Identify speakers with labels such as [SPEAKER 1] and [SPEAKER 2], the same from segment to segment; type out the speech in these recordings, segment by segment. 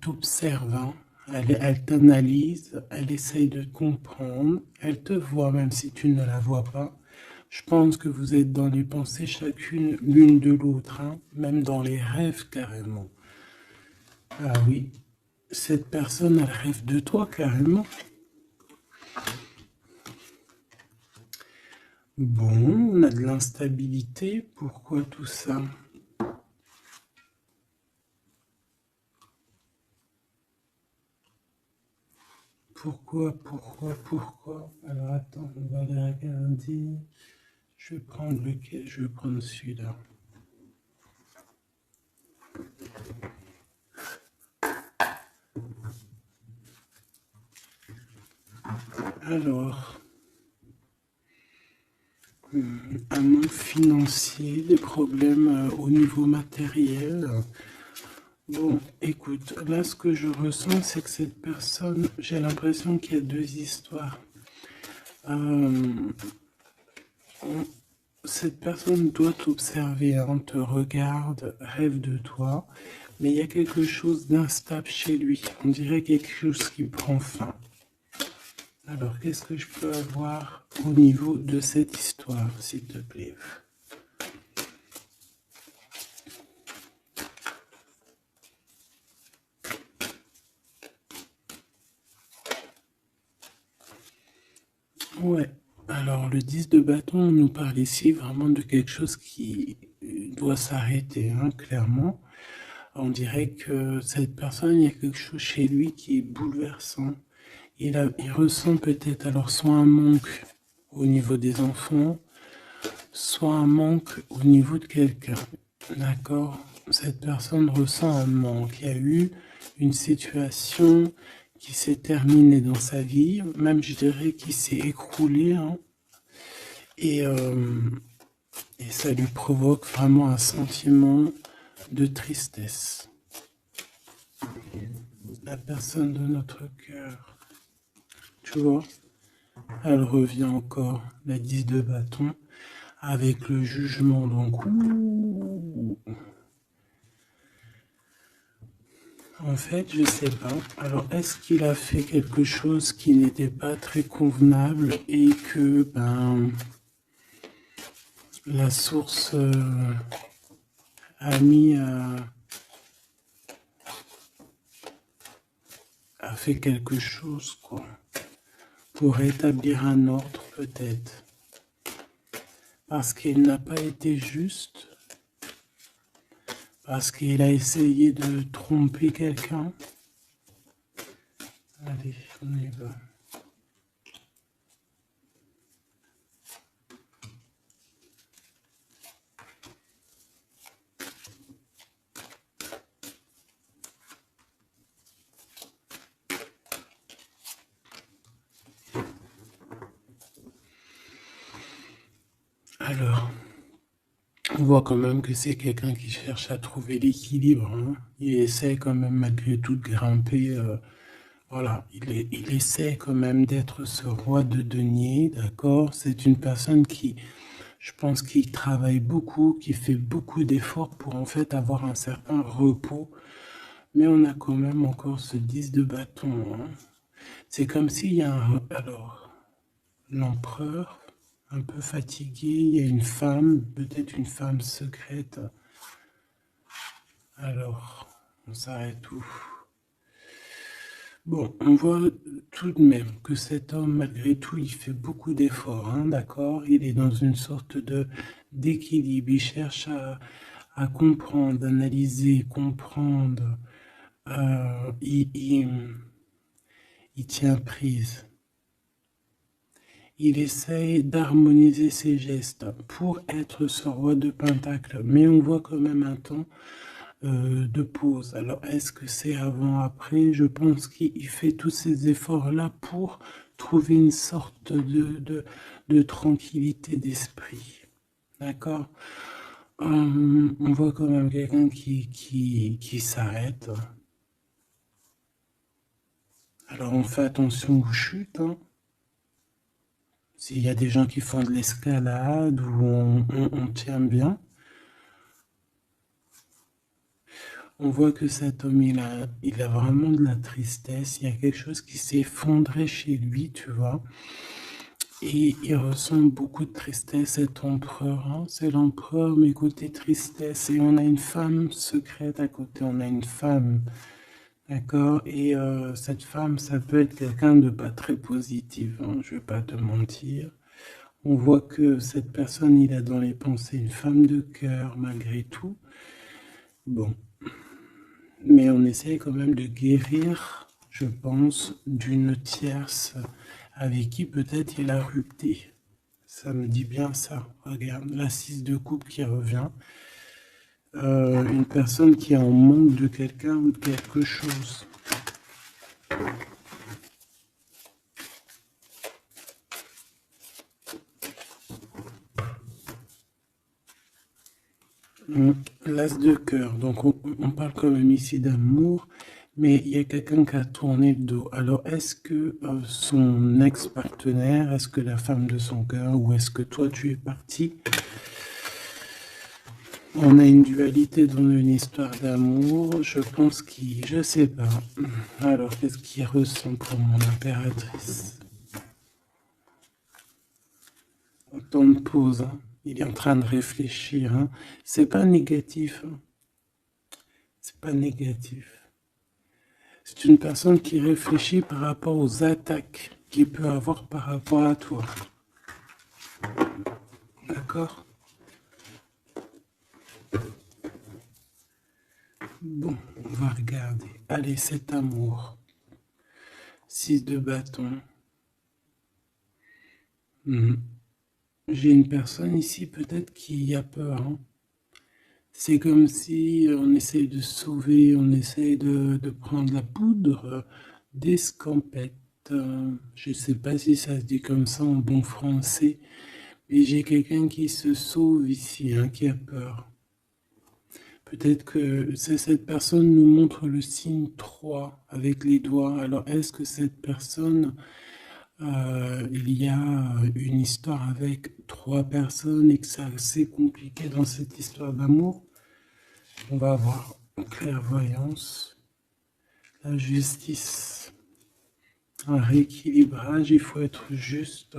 [SPEAKER 1] t'observe, hein. Elle t'analyse, elle essaye de te comprendre, elle te voit même si tu ne la vois pas. Je pense que vous êtes dans les pensées chacune l'une de l'autre, hein, même dans les rêves carrément. Ah oui, cette personne, elle rêve de toi carrément. Bon, on a de l'instabilité, pourquoi tout ça? Pourquoi? Alors attends, on va les regarder. Je vais prendre lequel? Je vais prendre celui-là. Alors, un manque financier, des problèmes au niveau matériel. Bon, écoute, là ce que je ressens, c'est que cette personne, j'ai l'impression qu'il y a deux histoires. Euh, Cette personne doit t'observer, hein, te regarde, rêve de toi, mais il y a quelque chose d'instable chez lui. On dirait quelque chose qui prend fin. Alors, qu'est-ce que je peux avoir au niveau de cette histoire, s'il te plaît? Ouais, alors le 10 de bâton on nous parle ici vraiment de quelque chose qui doit s'arrêter, hein, clairement. On dirait que cette personne, il y a quelque chose chez lui qui est bouleversant. Il ressent peut-être alors soit un manque au niveau des enfants, soit un manque au niveau de quelqu'un. D'accord? Cette personne ressent un manque. Il y a eu une situation qui s'est terminée dans sa vie, même je dirais qui s'est écroulée, hein, et, et ça lui provoque vraiment un sentiment de tristesse. La personne de notre cœur, tu vois, elle revient encore, la 10 de bâton, avec le jugement. Donc, en fait, je sais pas. Alors, est-ce qu'il a fait quelque chose qui n'était pas très convenable et que, ben, la source a mis a fait quelque chose, quoi, pour rétablir un ordre, peut-être. Parce qu'il n'a pas été juste, parce qu'il a essayé de tromper quelqu'un. Allez, on y va. Alors, on voit quand même que c'est quelqu'un qui cherche à trouver l'équilibre, hein. Il essaie quand même malgré tout de grimper. Voilà, il essaie quand même d'être ce roi de denier, d'accord? C'est une personne qui, je pense, qui travaille beaucoup, qui fait beaucoup d'efforts pour en fait avoir un certain repos. Mais on a quand même encore ce 10 de bâton, hein. C'est comme s'il y a un... Alors, l'empereur, un peu fatigué, il y a une femme, peut-être une femme secrète. Alors, on s'arrête où? Bon, on voit tout de même que cet homme, malgré tout, il fait beaucoup d'efforts, hein, d'accord? Il est dans une sorte de d'équilibre, il cherche à comprendre, analyser, comprendre. Il tient prise. Il essaye d'harmoniser ses gestes pour être ce roi de Pentacle, mais on voit quand même un temps de pause. Alors, est-ce que c'est avant, après? Je pense qu'il fait tous ces efforts-là pour trouver une sorte de tranquillité d'esprit. D'accord? On voit quand même quelqu'un qui s'arrête. Alors, on fait attention aux chutes, hein. S'il y a des gens qui font de l'escalade où on tient bien. On voit que cet homme, il a vraiment de la tristesse. Il y a quelque chose qui s'est effondré chez lui, tu vois. Et il ressent beaucoup de tristesse, cet empereur, hein. C'est l'empereur, mais côté tristesse. Et on a une femme secrète à côté. On a une femme, d'accord? Et cette femme, ça peut être quelqu'un de pas très positif, hein, je vais pas te mentir. On voit que cette personne, il a dans les pensées une femme de cœur, malgré tout. Bon. Mais on essaie quand même de guérir, je pense, d'une tierce avec qui peut-être il a rupté. Ça me dit bien ça. Regarde, la 6 de coupe qui revient. Une personne qui est en manque de quelqu'un ou de quelque chose. L'as de cœur. Donc on parle quand même ici d'amour, mais il y a quelqu'un qui a tourné le dos. Alors est-ce que son ex-partenaire, est-ce que la femme de son cœur, ou est-ce que toi tu es parti? On a une dualité dans une histoire d'amour. Je pense je sais pas. Alors qu'est-ce qu'il ressent pour mon impératrice? Temps de pause, hein. Il est en train de réfléchir, hein. C'est pas négatif, hein. C'est pas négatif. C'est une personne qui réfléchit par rapport aux attaques qu'il peut avoir par rapport à toi. D'accord? Bon, on va regarder. Allez, cet amour. 6 de bâton. J'ai une personne ici peut-être qui a peur, hein. C'est comme si on essaye de sauver, on essaye de prendre la poudre d'escampette. Je ne sais pas si ça se dit comme ça en bon français, mais j'ai quelqu'un qui se sauve ici, hein, qui a peur. Peut-être que cette personne nous montre le signe 3 avec les doigts. Alors est-ce que cette personne, il y a une histoire avec 3 personnes et que c'est assez compliqué dans cette histoire d'amour? On va avoir clairvoyance, la justice, un rééquilibrage, il faut être juste.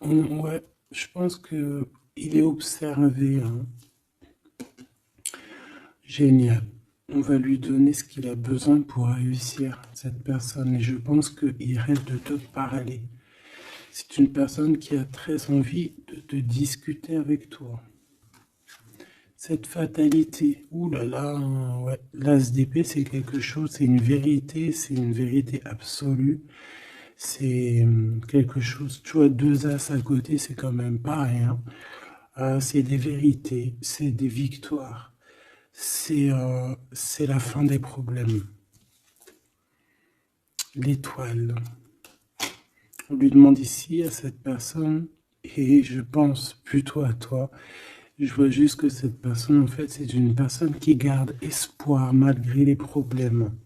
[SPEAKER 1] Ouais, je pense que il est observé, hein. Génial. On va lui donner ce qu'il a besoin pour réussir, cette personne. Et je pense qu'il rêve de te parler. C'est une personne qui a très envie de te discuter avec toi. Cette fatalité, ouh là là, ouais. L'as d'épée, c'est quelque chose, c'est une vérité absolue. C'est quelque chose, tu vois, 2 as à côté, c'est quand même pas rien. C'est des vérités, c'est des victoires. C'est la fin des problèmes. L'étoile. On lui demande ici à cette personne, et je pense plutôt à toi. Je vois juste que cette personne, en fait, c'est une personne qui garde espoir malgré les problèmes.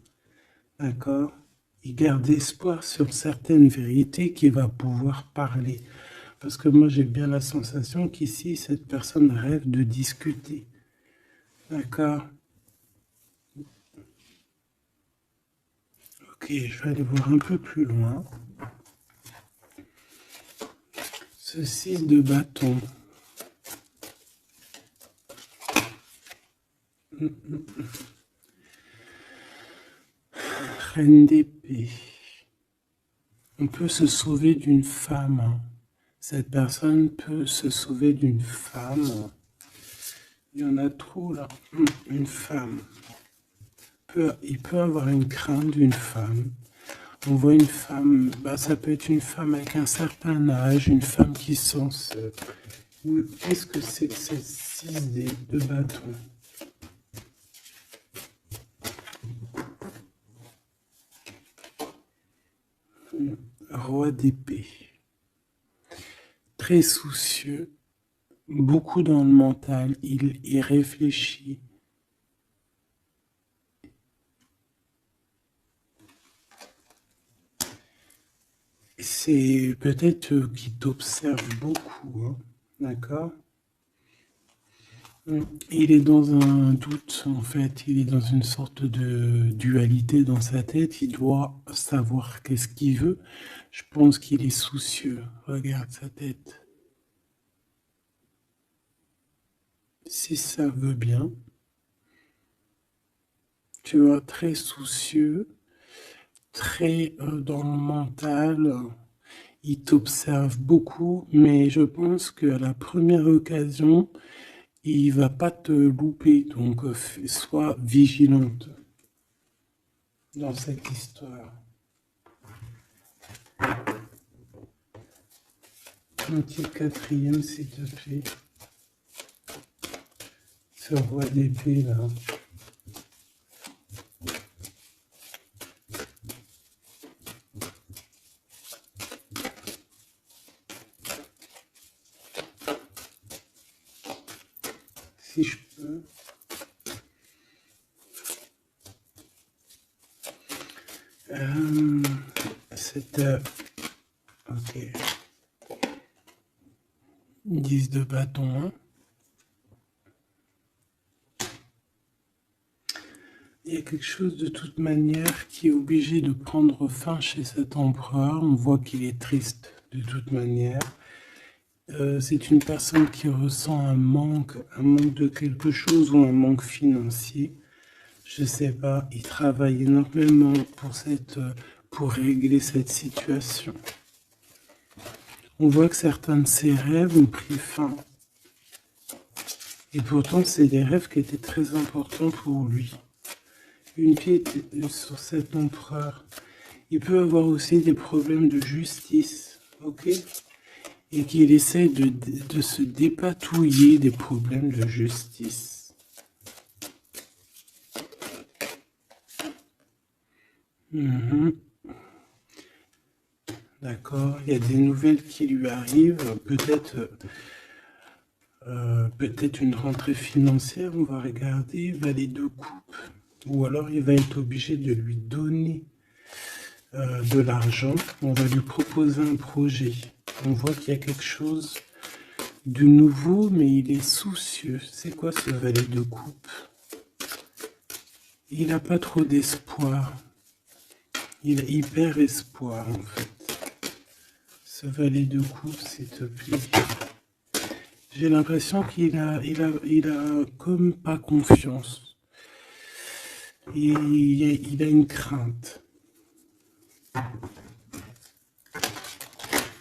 [SPEAKER 1] D'accord? Il garde espoir sur certaines vérités qu'il va pouvoir parler. Parce que moi, j'ai bien la sensation qu'ici, cette personne rêve de discuter. D'accord? Ok, je vais aller voir un peu plus loin. Ce 6 de bâton. Reine d'épée. On peut se sauver d'une femme. Cette personne peut se sauver d'une femme. Il y en a trop là. Une femme. Il peut avoir une crainte d'une femme. On voit une femme, ça peut être une femme avec un certain âge, une femme qui sent seule. Qu'est-ce que c'est que ces 6 de bâton? Roi d'épée. Très soucieux, beaucoup dans le mental, il réfléchit. C'est peut-être qu'il t'observe beaucoup, hein, d'accord? Il est dans un doute, en fait. Il est dans une sorte de dualité dans sa tête. Il doit savoir qu'est-ce qu'il veut. Je pense qu'il est soucieux. Regarde sa tête. Si ça veut bien, tu vois, très soucieux, très dans le mental. Il t'observe beaucoup, mais je pense qu'à la première occasion, il va pas te louper. Donc, sois vigilante dans cette histoire. Un petit quatrième, s'il te plaît. Ce roi d'épée, là. Si je peux. Ok. 10 de bâton, hein. Il y a quelque chose de toute manière qui est obligé de prendre fin chez cet empereur. On voit qu'il est triste de toute manière. C'est une personne qui ressent un manque de quelque chose ou un manque financier. Je sais pas, il travaille énormément pour régler cette situation. On voit que certains de ses rêves ont pris fin. Et pourtant, c'est des rêves qui étaient très importants pour lui. Une pièce sur cet empereur. Il peut avoir aussi des problèmes de justice, ok? Et qu'il essaie de se dépatouiller des problèmes de justice. D'accord, il y a des nouvelles qui lui arrivent, peut-être une rentrée financière, on va regarder, valet de coupe, ou alors il va être obligé de lui donner de l'argent, on va lui proposer un projet. On voit qu'il y a quelque chose de nouveau, mais il est soucieux. C'est quoi ce valet de coupe? Il n'a pas trop d'espoir. Il a hyper espoir, en fait. Ce valet de coupe, s'il te plaît. J'ai l'impression qu'il a comme pas confiance. Il a une crainte.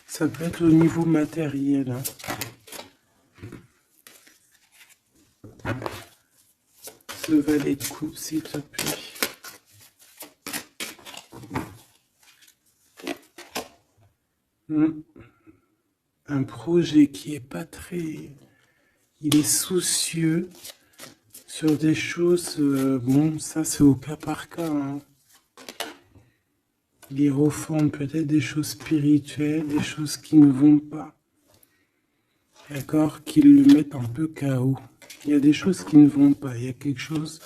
[SPEAKER 1] Ça peut être au niveau matériel, hein. Ce valet de coupe, s'il te plaît. Un projet qui est pas très... Il est soucieux sur des choses... bon, ça c'est au cas par cas, hein. Il refonde peut-être des choses spirituelles, des choses qui ne vont pas. D'accord? Qui le mettent un peu KO. Il y a des choses qui ne vont pas. Il y a quelque chose...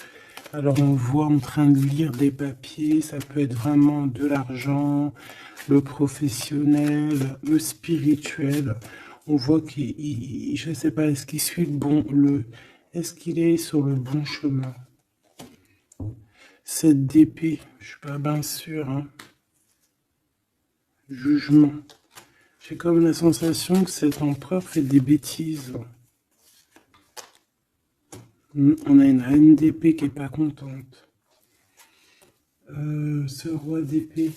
[SPEAKER 1] Alors on voit en train de lire des papiers, ça peut être vraiment de l'argent, le professionnel, le spirituel. On voit qu'il, je ne sais pas, est-ce qu'il suit est-ce qu'il est sur le bon chemin? Cette d'épée, je suis pas bien sûr, hein. Jugement. J'ai comme la sensation que cet empereur fait des bêtises. On a une reine d'épée qui est pas contente. Ce roi d'épée.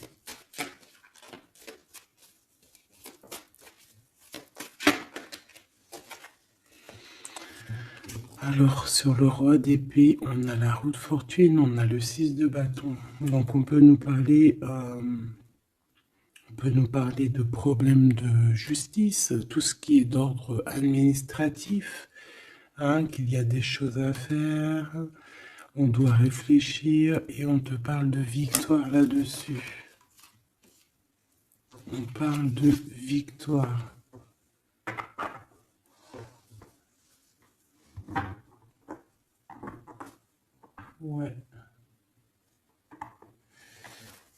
[SPEAKER 1] Alors, sur le roi d'épée, on a la roue de fortune, on a le 6 de bâton. Donc, on peut nous parler de problèmes de justice, tout ce qui est d'ordre administratif, hein, qu'il y a des choses à faire, on doit réfléchir et on te parle de victoire là-dessus. On parle de victoire. Ouais.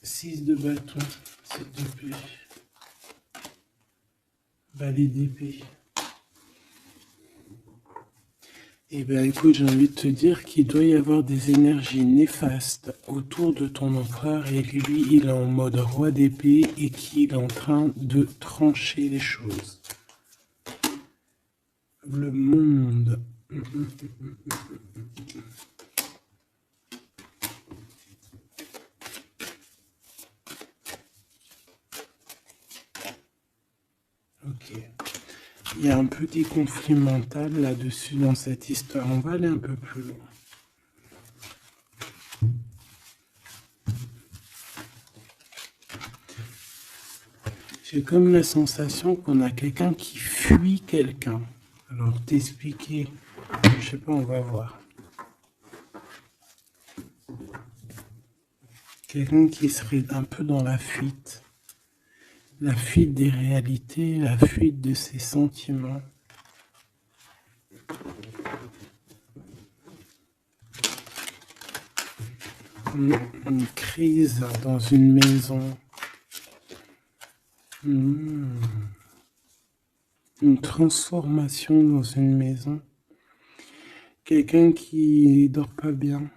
[SPEAKER 1] 6 de bâton, s'il te plaît. Valet d'épée. Eh bien, écoute, j'ai envie de te dire qu'il doit y avoir des énergies néfastes autour de ton empereur et lui, il est en mode roi d'épée et qu'il est en train de trancher les choses. Le monde. Ok. Il y a un petit conflit mental là-dessus dans cette histoire. On va aller un peu plus loin. J'ai comme la sensation qu'on a quelqu'un qui fuit quelqu'un. Alors t'expliquer, je sais pas, on va voir. Quelqu'un qui serait un peu dans la fuite des réalités, la fuite de ses sentiments. Une crise dans une maison. Une transformation dans une maison. Quelqu'un qui dort pas bien.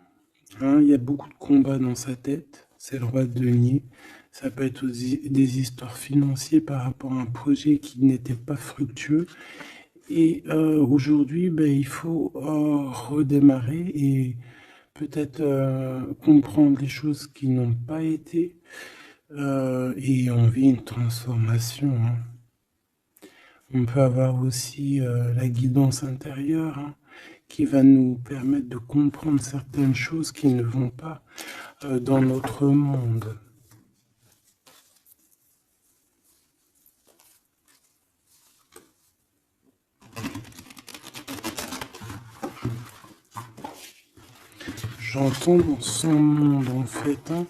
[SPEAKER 1] Hein, il y a beaucoup de combats dans sa tête. C'est le roi de denier. Ça peut être aussi des histoires financières par rapport à un projet qui n'était pas fructueux. Et aujourd'hui, il faut redémarrer et peut-être comprendre les choses qui n'ont pas été. Et on vit une transformation. Hein. On peut avoir aussi la guidance intérieure, hein, qui va nous permettre de comprendre certaines choses qui ne vont pas dans notre monde. J'entends dans son monde en fait. Hein.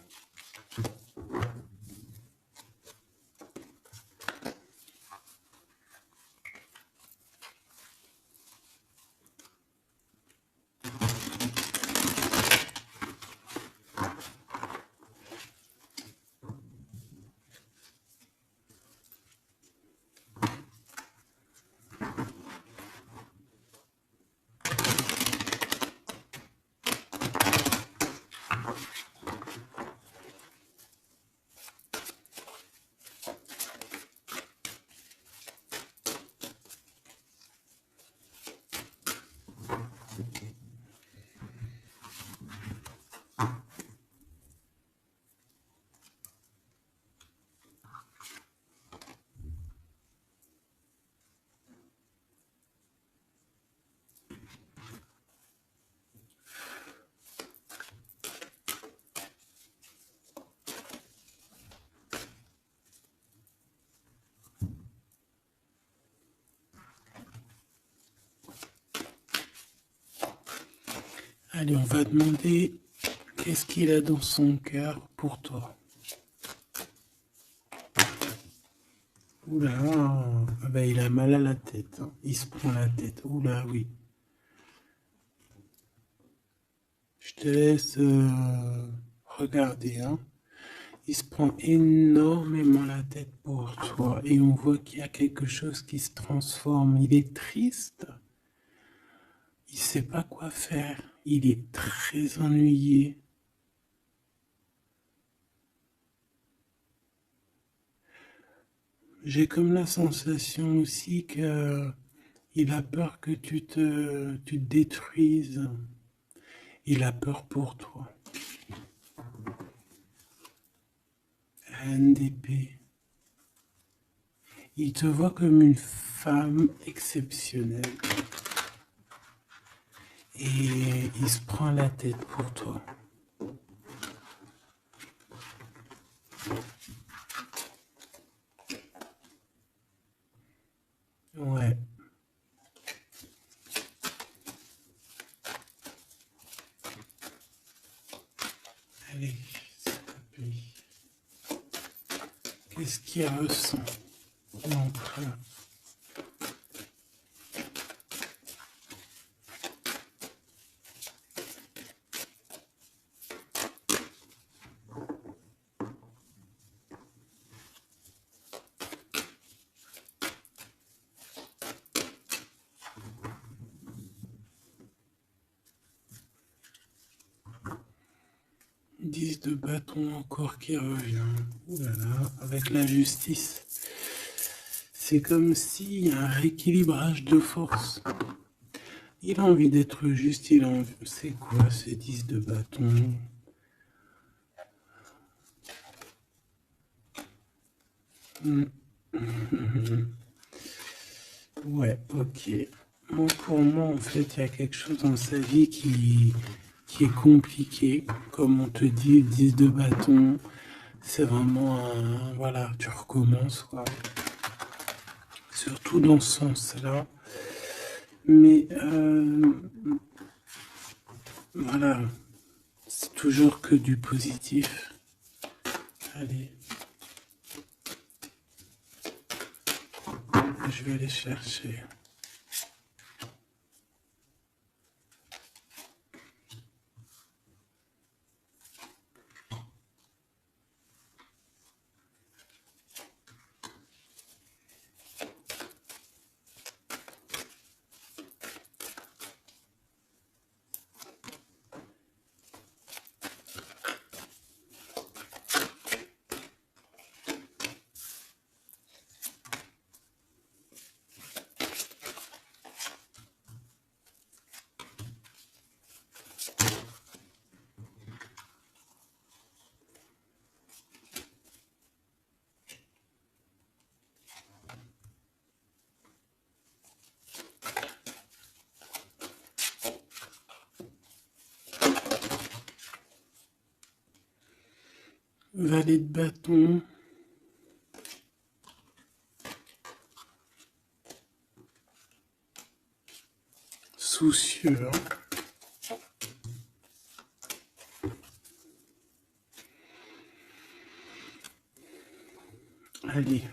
[SPEAKER 1] Allez, on va demander qu'est-ce qu'il a dans son cœur pour toi. Oula, il a mal à la tête. Hein. Il se prend la tête. Oula, oui. Je te laisse regarder. Hein. Il se prend énormément la tête pour toi. Et on voit qu'il y a quelque chose qui se transforme. Il est triste. Il ne sait pas quoi faire. Il est très ennuyé. J'ai comme la sensation aussi que il a peur que tu te détruises. Il a peur pour toi. Reine d'épée. Il te voit comme une femme exceptionnelle. Et il se prend la tête pour toi. Ouais. Allez, s'il te plaît. Qu'est-ce qu'il ressent, l'empereur? 10 de bâton encore qui revient. Voilà, avec la justice. C'est comme s'il y a un rééquilibrage de force. Il a envie d'être juste, il a envie... C'est quoi ce 10 de bâton? Ouais, ok. Moi, pour moi, en fait, il y a quelque chose dans sa vie qui est compliqué. Comme on te dit, 10 de bâton, c'est vraiment un... Voilà, tu recommences, quoi. Surtout dans ce sens-là. Mais, voilà, c'est toujours que du positif. Allez. Je vais aller chercher. Valet de bâton. Soucieux. Allez.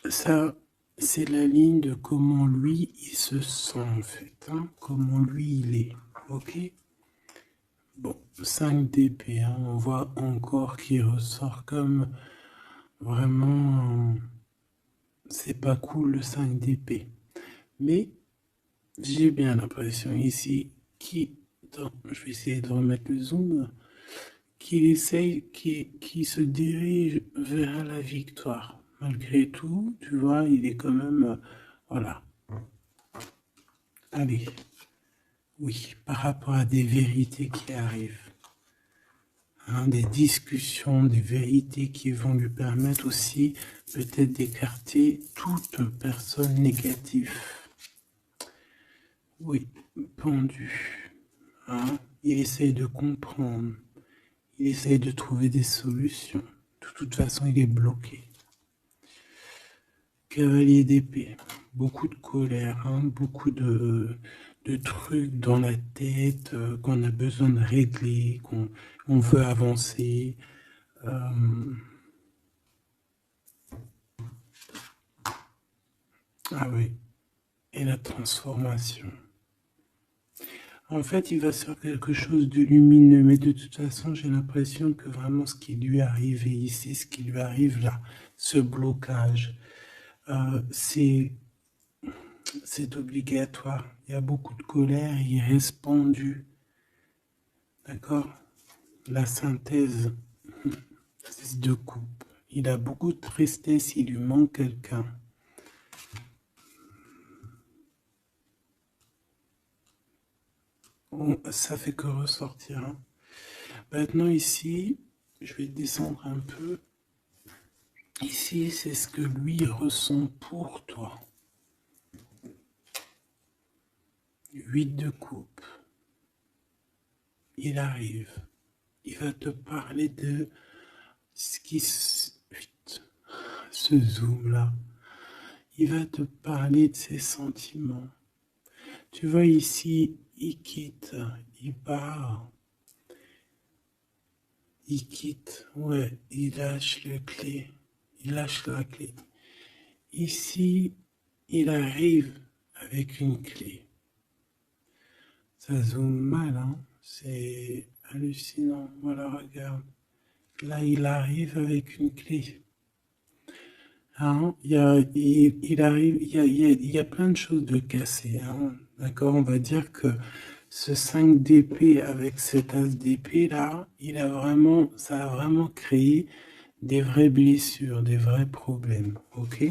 [SPEAKER 1] Ça, c'est la ligne de comment lui, il se sent, en fait. Hein, comment lui, il est. Ok? Bon, 5 d'épée. Hein, on voit encore qu'il ressort comme vraiment... c'est pas cool le 5 d'épée. Mais j'ai bien l'impression ici qu'il... Attends, je vais essayer de remettre le zoom. Qu'il essaye, qu'il se dirige vers la victoire. Malgré tout, tu vois, il est quand même... voilà. Allez. Oui, par rapport à des vérités qui arrivent. Hein, des discussions, des vérités qui vont lui permettre aussi peut-être d'écarter toute personne négative. Oui, pendu. Hein, il essaye de comprendre. Il essaye de trouver des solutions. De toute façon, il est bloqué. Cavalier d'épée. Beaucoup de colère, hein, beaucoup de trucs dans la tête qu'on a besoin de régler, qu'on veut avancer. Ah oui, et la transformation. En fait, il va sur quelque chose de lumineux, mais de toute façon, j'ai l'impression que vraiment ce qui lui est arrivé ici, ce qui lui arrive là, ce blocage, c'est obligatoire. Il y a beaucoup de colère, il reste pendu. D'accord? La synthèse, 6 de coupe. Il a beaucoup de tristesse, il lui manque quelqu'un. Oh, ça fait que ressortir. Hein. Maintenant ici, je vais descendre un peu. Ici, c'est ce que lui ressent pour toi. 8 de coupe. Il arrive. Il va te parler de ce qui se... Ce zoom là. Il va te parler de ses sentiments. Tu vois ici, il quitte, il part. Il quitte, ouais, il lâche la clé. Il lâche la clé. Ici, il arrive avec une clé. Ça zoome mal, hein. C'est hallucinant. Voilà, regarde. Là, il arrive avec une clé. Hein, il arrive, il y a plein de choses de cassées. Hein. D'accord, on va dire que ce 5 d'épée avec cet as d'épée là, ça a vraiment créé des vraies blessures, des vrais problèmes, ok?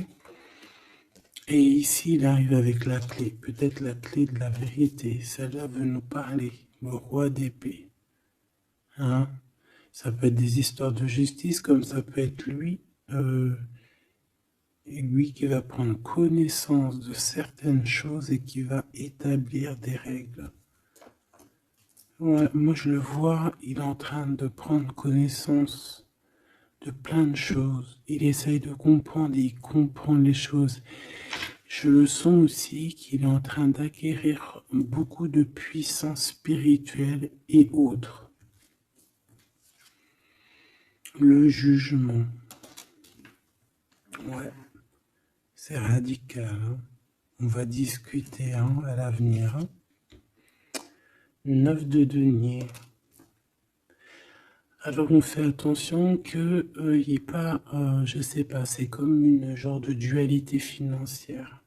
[SPEAKER 1] Et ici, il arrive avec la clé, peut-être la clé de la vérité. Celle-là veut nous parler, le roi d'épée. Hein? Ça peut être des histoires de justice, comme ça peut être lui, et lui qui va prendre connaissance de certaines choses et qui va établir des règles. Ouais, moi je le vois, il est en train de prendre connaissance de plein de choses. Il essaye de comprendre et il comprend les choses. Je le sens aussi qu'il est en train d'acquérir beaucoup de puissance spirituelle et autres. Le jugement. Ouais, c'est radical. Hein. On va discuter hein, à l'avenir. Hein. 9 de denier. Alors on fait attention que il n'y ait pas, je sais pas, c'est comme une genre de dualité financière.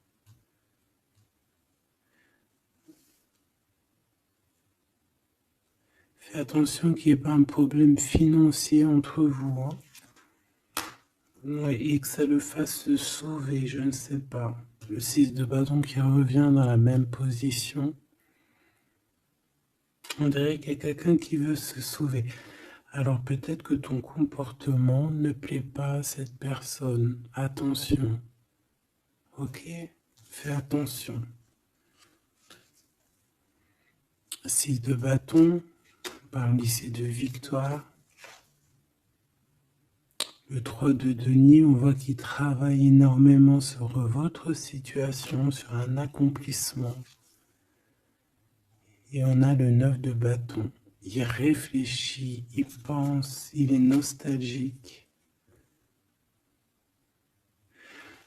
[SPEAKER 1] Fais attention qu'il n'y ait pas un problème financier entre vous. Hein. Ouais, et que ça le fasse se sauver, je ne sais pas. Le 6 de bâton qui revient dans la même position. On dirait qu'il y a quelqu'un qui veut se sauver. Alors peut-être que ton comportement ne plaît pas à cette personne. Attention. Ok? Fais attention. 6 de bâton, on parle ici de victoire. Le 3 de denier, on voit qu'il travaille énormément sur votre situation, sur un accomplissement. Et on a le 9 de bâton. Il réfléchit, il pense, il est nostalgique.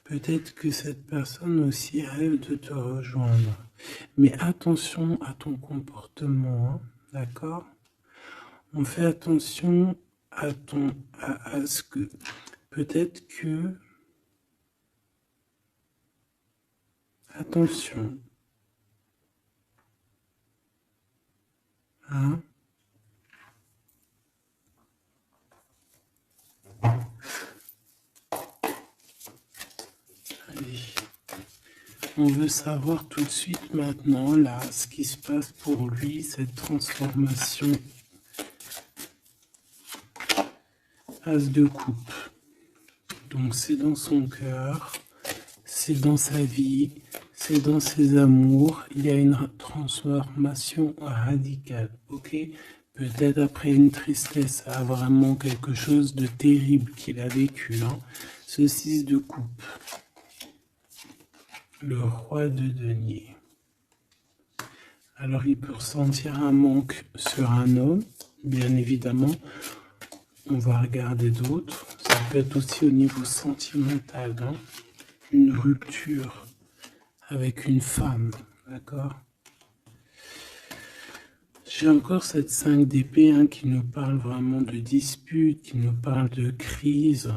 [SPEAKER 1] Peut-être que cette personne aussi rêve de te rejoindre. Mais attention à ton comportement, hein, d'accord? On fait attention à ce que peut-être que attention, hein? Allez. On veut savoir tout de suite maintenant, là, ce qui se passe pour lui, cette transformation. As de coupe. Donc c'est dans son cœur, c'est dans sa vie, c'est dans ses amours. Il y a une transformation radicale, ok? Peut-être après une tristesse, à vraiment quelque chose de terrible qu'il a vécu. Hein. Ce 6 de coupe. Le roi de denier. Alors il peut ressentir un manque sur un homme, bien évidemment. On va regarder d'autres. Ça peut être aussi au niveau sentimental, hein. Une rupture avec une femme, d'accord? J'ai encore cette 5 d'épée hein, qui nous parle vraiment de dispute, qui nous parle de crise.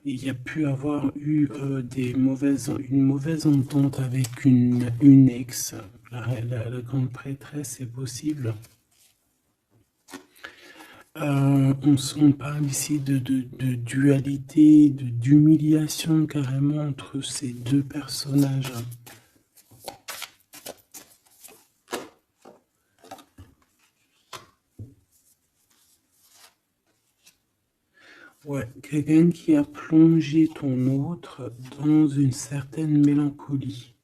[SPEAKER 1] Il y a pu avoir eu une mauvaise entente avec une ex. La grande prêtresse, c'est possible. On parle ici de dualité, d'humiliation carrément entre ces deux personnages. Ouais, quelqu'un qui a plongé ton autre dans une certaine mélancolie.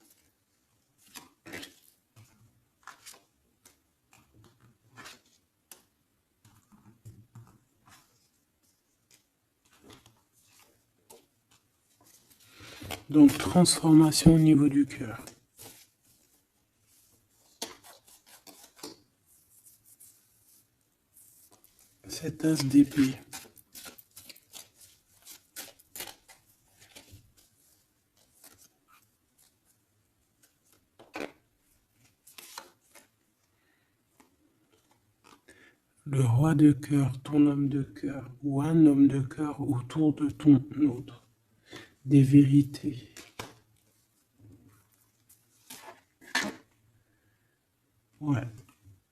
[SPEAKER 1] Donc, transformation au niveau du cœur. Cet as d'épée. Le roi de cœur, ton homme de cœur, ou un homme de cœur autour de ton autre. Des vérités. Ouais.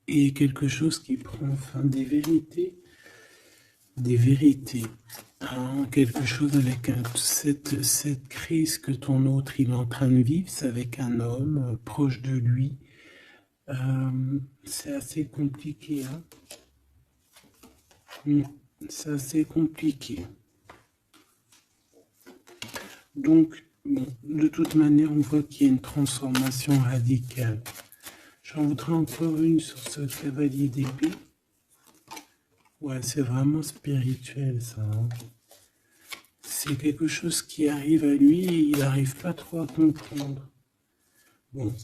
[SPEAKER 1] et quelque chose qui prend fin, des vérités, hein, quelque chose avec cette crise que ton autre il est en train de vivre, c'est avec un homme proche de lui. C'est assez compliqué, hein. C'est assez compliqué. Donc, bon, de toute manière, on voit qu'il y a une transformation radicale. J'en voudrais encore une sur ce cavalier d'épée. Ouais, c'est vraiment spirituel, ça, hein. C'est quelque chose qui arrive à lui et il n'arrive pas trop à comprendre. Bon,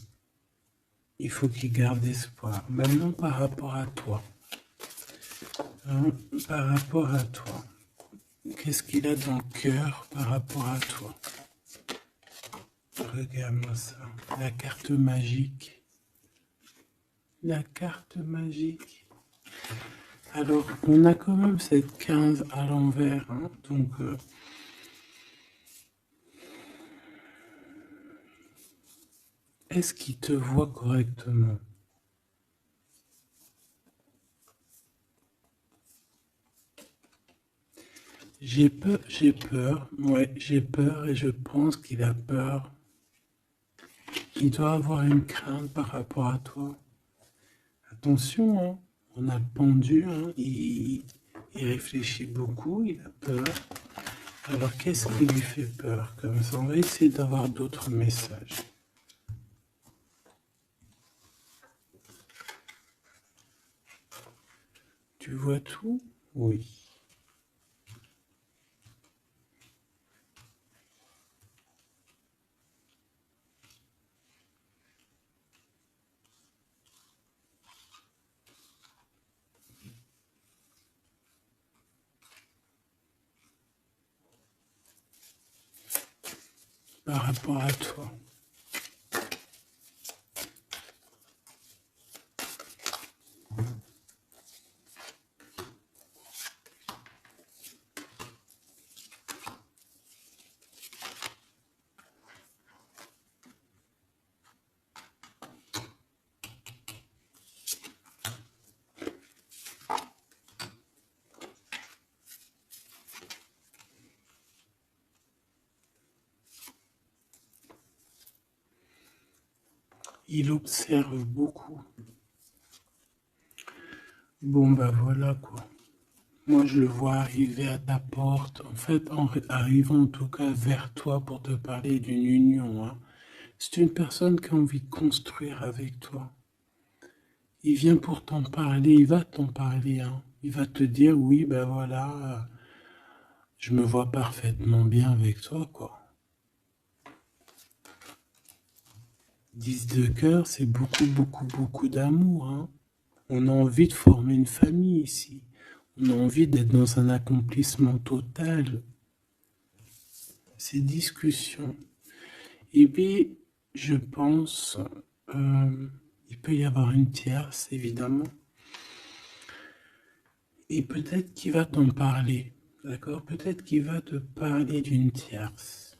[SPEAKER 1] il faut qu'il garde espoir. Maintenant, par rapport à toi. Hein, par rapport à toi. Qu'est-ce qu'il a dans le cœur par rapport à toi? Regarde-moi ça. La carte magique. La carte magique. Alors, on a quand même cette 15 à l'envers. Hein, donc, est-ce qu'il te voit correctement? J'ai peur, ouais, j'ai peur et je pense qu'il a peur. Il doit avoir une crainte par rapport à toi. Attention, hein, on a le pendu, hein, il réfléchit beaucoup, il a peur. Alors qu'est-ce qui lui fait peur? Comme ça, on va essayer d'avoir d'autres messages. Tu vois tout? Oui. Par rapport à toi. Il observe beaucoup. Bon, bah voilà quoi. Moi, je le vois arriver à ta porte, en fait, en arrivant en tout cas vers toi pour te parler d'une union, hein. C'est une personne qui a envie de construire avec toi. Il vient pour t'en parler, il va t'en parler, hein. Il va te dire, oui, ben voilà, je me vois parfaitement bien avec toi, quoi. 10 de cœur, c'est beaucoup, beaucoup, beaucoup d'amour, hein. On a envie de former une famille ici. On a envie d'être dans un accomplissement total. Ces discussions. Et puis, je pense, il peut y avoir une tierce, évidemment. Et peut-être qu'il va t'en parler, d'accord? Peut-être qu'il va te parler d'une tierce.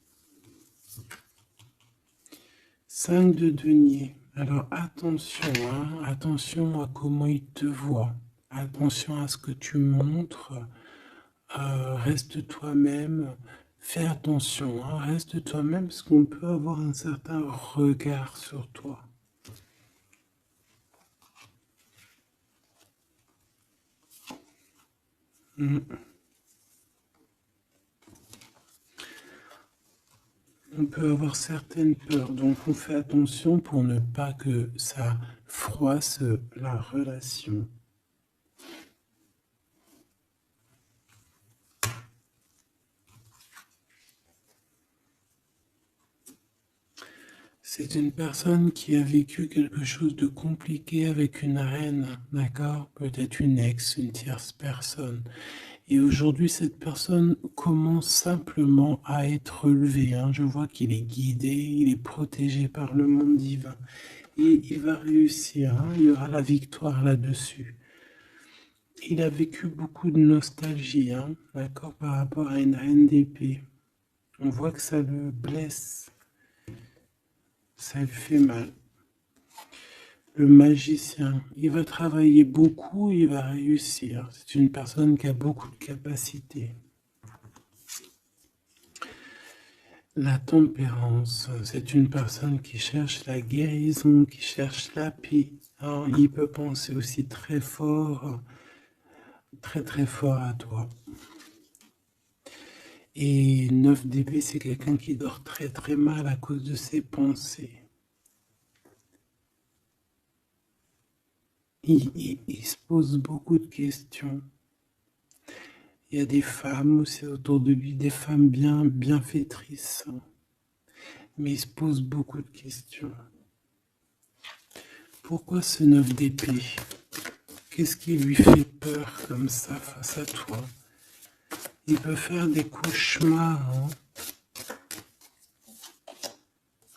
[SPEAKER 1] 5 de denier. Alors attention, hein, attention à comment il te voit. Attention à ce que tu montres. Reste toi-même. Fais attention, hein, reste toi-même parce qu'on peut avoir un certain regard sur toi. On peut avoir certaines peurs, donc on fait attention pour ne pas que ça froisse la relation. C'est une personne qui a vécu quelque chose de compliqué avec une reine, d'accord? Peut-être une ex, une tierce personne. Et aujourd'hui, cette personne commence simplement à être relevée, hein. Je vois qu'il est guidé, il est protégé par le monde divin. Et il va réussir, hein. Il y aura la victoire là-dessus. Il a vécu beaucoup de nostalgie, hein, d'accord, par rapport à une reine d'épée. On voit que ça le blesse. Ça lui fait mal. Le magicien, il va travailler beaucoup, il va réussir. C'est une personne qui a beaucoup de capacités. La tempérance, c'est une personne qui cherche la guérison, qui cherche la paix. Alors, il peut penser aussi très fort, très fort à toi. Et 9 d'épée, c'est quelqu'un qui dort très mal à cause de ses pensées. Il se pose beaucoup de questions. Il y a des femmes aussi autour de lui, des femmes bienfaitrices. Mais il se pose beaucoup de questions. Pourquoi ce 9 d'épée? Qu'est-ce qui lui fait peur comme ça face à toi? Il peut faire des cauchemars. Hein?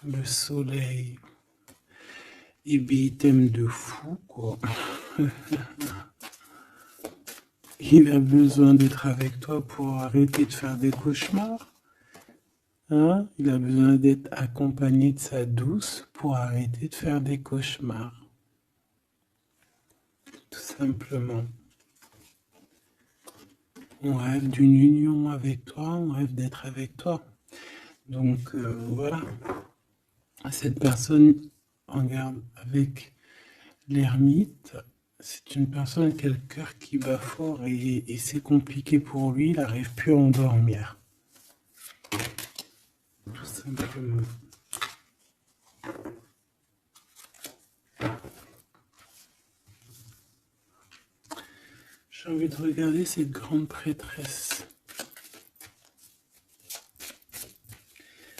[SPEAKER 1] Le soleil. Et bien, il t'aime de fou, quoi. Il a besoin d'être avec toi pour arrêter de faire des cauchemars. Hein? Il a besoin d'être accompagné de sa douce pour arrêter de faire des cauchemars. Tout simplement. On rêve d'une union avec toi, on rêve d'être avec toi. Donc voilà. Cette personne, regarde, avec l'ermite, c'est une personne qui a le cœur qui bat fort et c'est compliqué pour lui, il n'arrive plus à endormir. Tout simplement. J'ai envie de regarder cette grande prêtresse.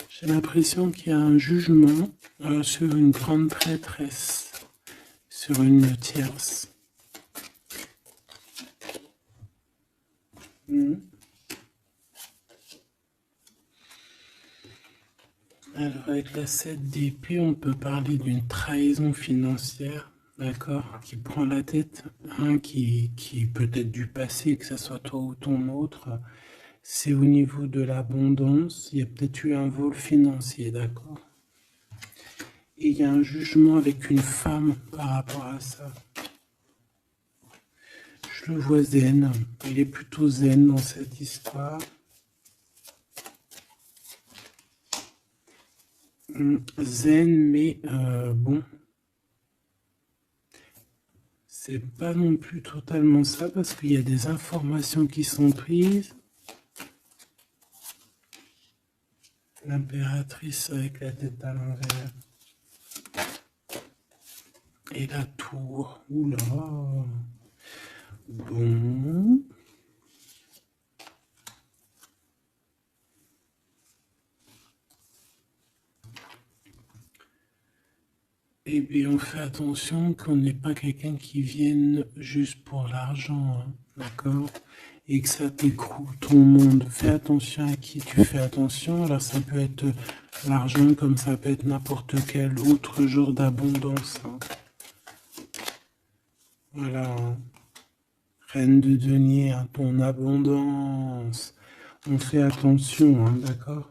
[SPEAKER 1] J'ai l'impression qu'il y a un jugement sur une grande prêtresse, sur une tierce. Alors avec la 7 d'épée, on peut parler d'une trahison financière, d'accord, qui prend la tête, hein, qui peut être du passé, que ce soit toi ou ton autre. C'est au niveau de l'abondance, il y a peut-être eu un vol financier, d'accord. Et il y a un jugement avec une femme par rapport à ça. Je le vois zen, il est plutôt zen dans cette histoire. Zen, mais bon, c'est pas non plus totalement ça parce qu'il y a des informations qui sont prises. L'impératrice avec la tête à l'envers. Et la tour. Oula. Bon. Et bien, on fait attention qu'on n'ait pas quelqu'un qui vienne juste pour l'argent, hein, d'accord? Et que ça t'écroule ton monde. Fais attention à qui tu fais attention. Alors, ça peut être l'argent comme ça peut être n'importe quel autre genre d'abondance. Hein. Voilà. Hein. Reine de denier, hein, ton abondance. On fait attention, hein, d'accord?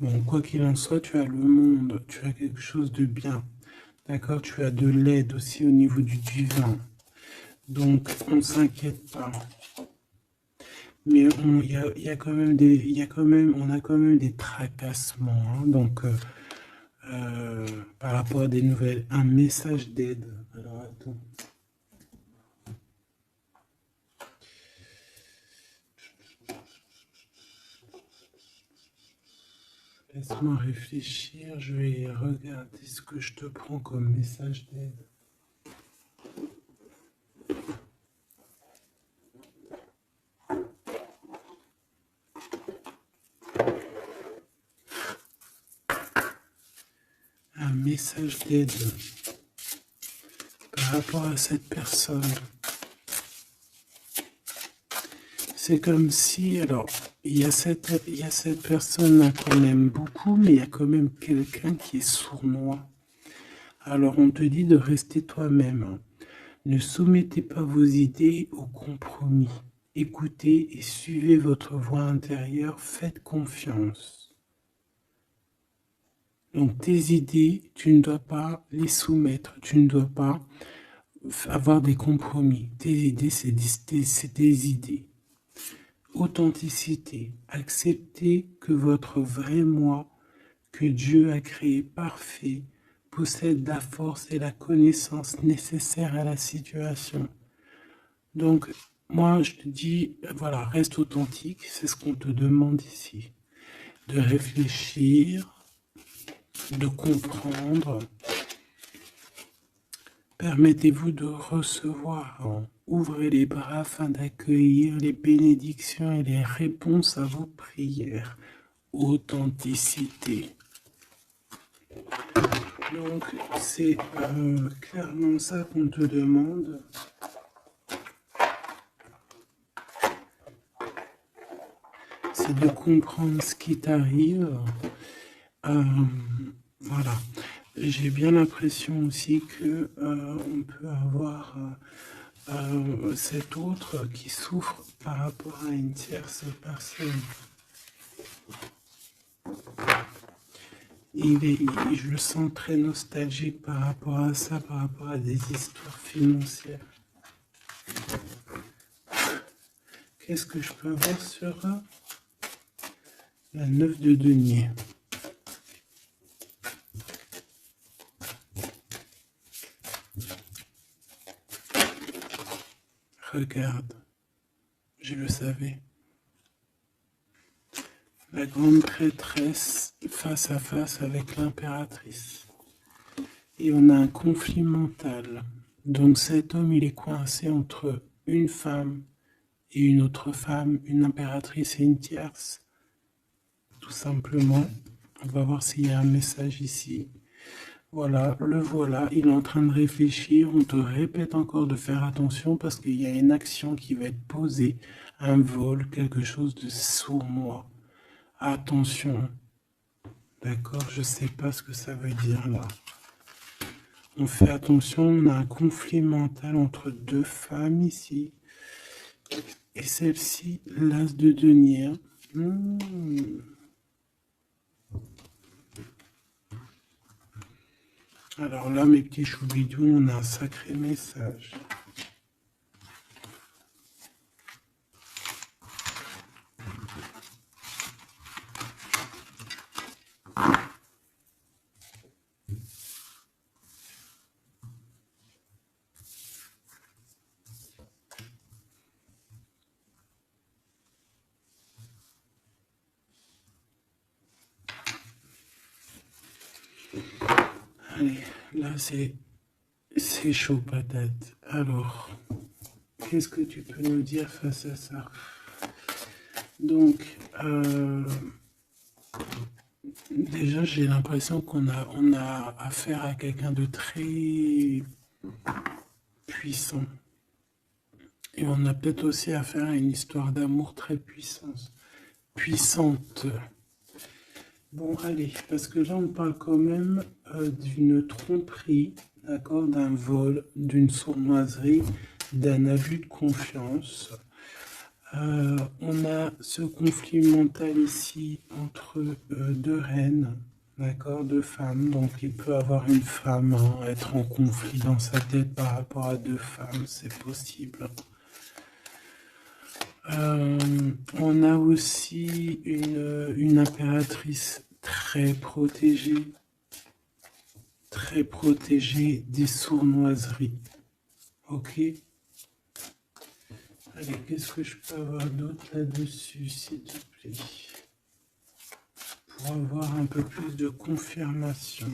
[SPEAKER 1] Bon, quoi qu'il en soit, tu as le monde, tu as quelque chose de bien. D'accord? Tu as de l'aide aussi au niveau du divin. Donc, on ne s'inquiète pas. Mais y a quand même on a quand même des tracassements. Hein, donc, par rapport à des nouvelles, un message d'aide. Alors, attends. Laisse-moi réfléchir, je vais regarder ce que je te prends comme message d'aide. Un message d'aide par rapport à cette personne. C'est comme si, alors, il y a cette personne-là qu'on aime beaucoup, mais il y a quand même quelqu'un qui est sournois. Alors, on te dit de rester toi-même. Ne soumettez pas vos idées au compromis. Écoutez et suivez votre voix intérieure, faites confiance. Donc tes idées, tu ne dois pas les soumettre, tu ne dois pas avoir des compromis. Tes idées, c'est tes idées. Authenticité, accepter que votre vrai moi, que Dieu a créé parfait, possède la force et la connaissance nécessaires à la situation. Donc, moi, je te dis, voilà, reste authentique, c'est ce qu'on te demande ici. De réfléchir, de comprendre. Permettez-vous de recevoir. Ouvrez les bras afin d'accueillir les bénédictions et les réponses à vos prières. Authenticité. Donc, c'est clairement ça qu'on te demande. C'est de comprendre ce qui t'arrive. Voilà. J'ai bien l'impression aussi que on peut avoir cet autre qui souffre par rapport à une tierce personne. Je le sens très nostalgique par rapport à ça, par rapport à des histoires financières. Qu'est-ce que je peux avoir sur la 9 de denier? Regarde, je le savais. La grande prêtresse face à face avec l'impératrice. Et on a un conflit mental. Donc cet homme, il est coincé entre une femme et une autre femme, une impératrice et une tierce. Tout simplement, on va voir s'il y a un message ici. Voilà, le voilà, il est en train de réfléchir. On te répète encore de faire attention parce qu'il y a une action qui va être posée, un vol, quelque chose de sournois. Attention. D'accord, je sais pas ce que ça veut dire là. On fait attention, on a un conflit mental entre deux femmes ici. Et celle-ci, l'as de denier. Alors là, mes petits choubidous, on a un sacré message. Allez, là c'est chaud patate. Alors, qu'est-ce que tu peux nous dire face à ça? Donc, déjà j'ai l'impression qu'on a affaire à quelqu'un de très puissant. Et on a peut-être aussi affaire à une histoire d'amour très puissante. Bon, allez, parce que là, on parle quand même d'une tromperie, d'accord, d'un vol, d'une sournoiserie, d'un abus de confiance. On a ce conflit mental ici entre deux reines, d'accord, deux femmes. Donc, il peut avoir une femme, être en conflit dans sa tête par rapport à deux femmes, c'est possible. On a aussi une impératrice très protégée des sournoiseries. Ok. Allez, qu'est-ce que je peux avoir d'autre là-dessus, s'il te plaît, pour avoir un peu plus de confirmation.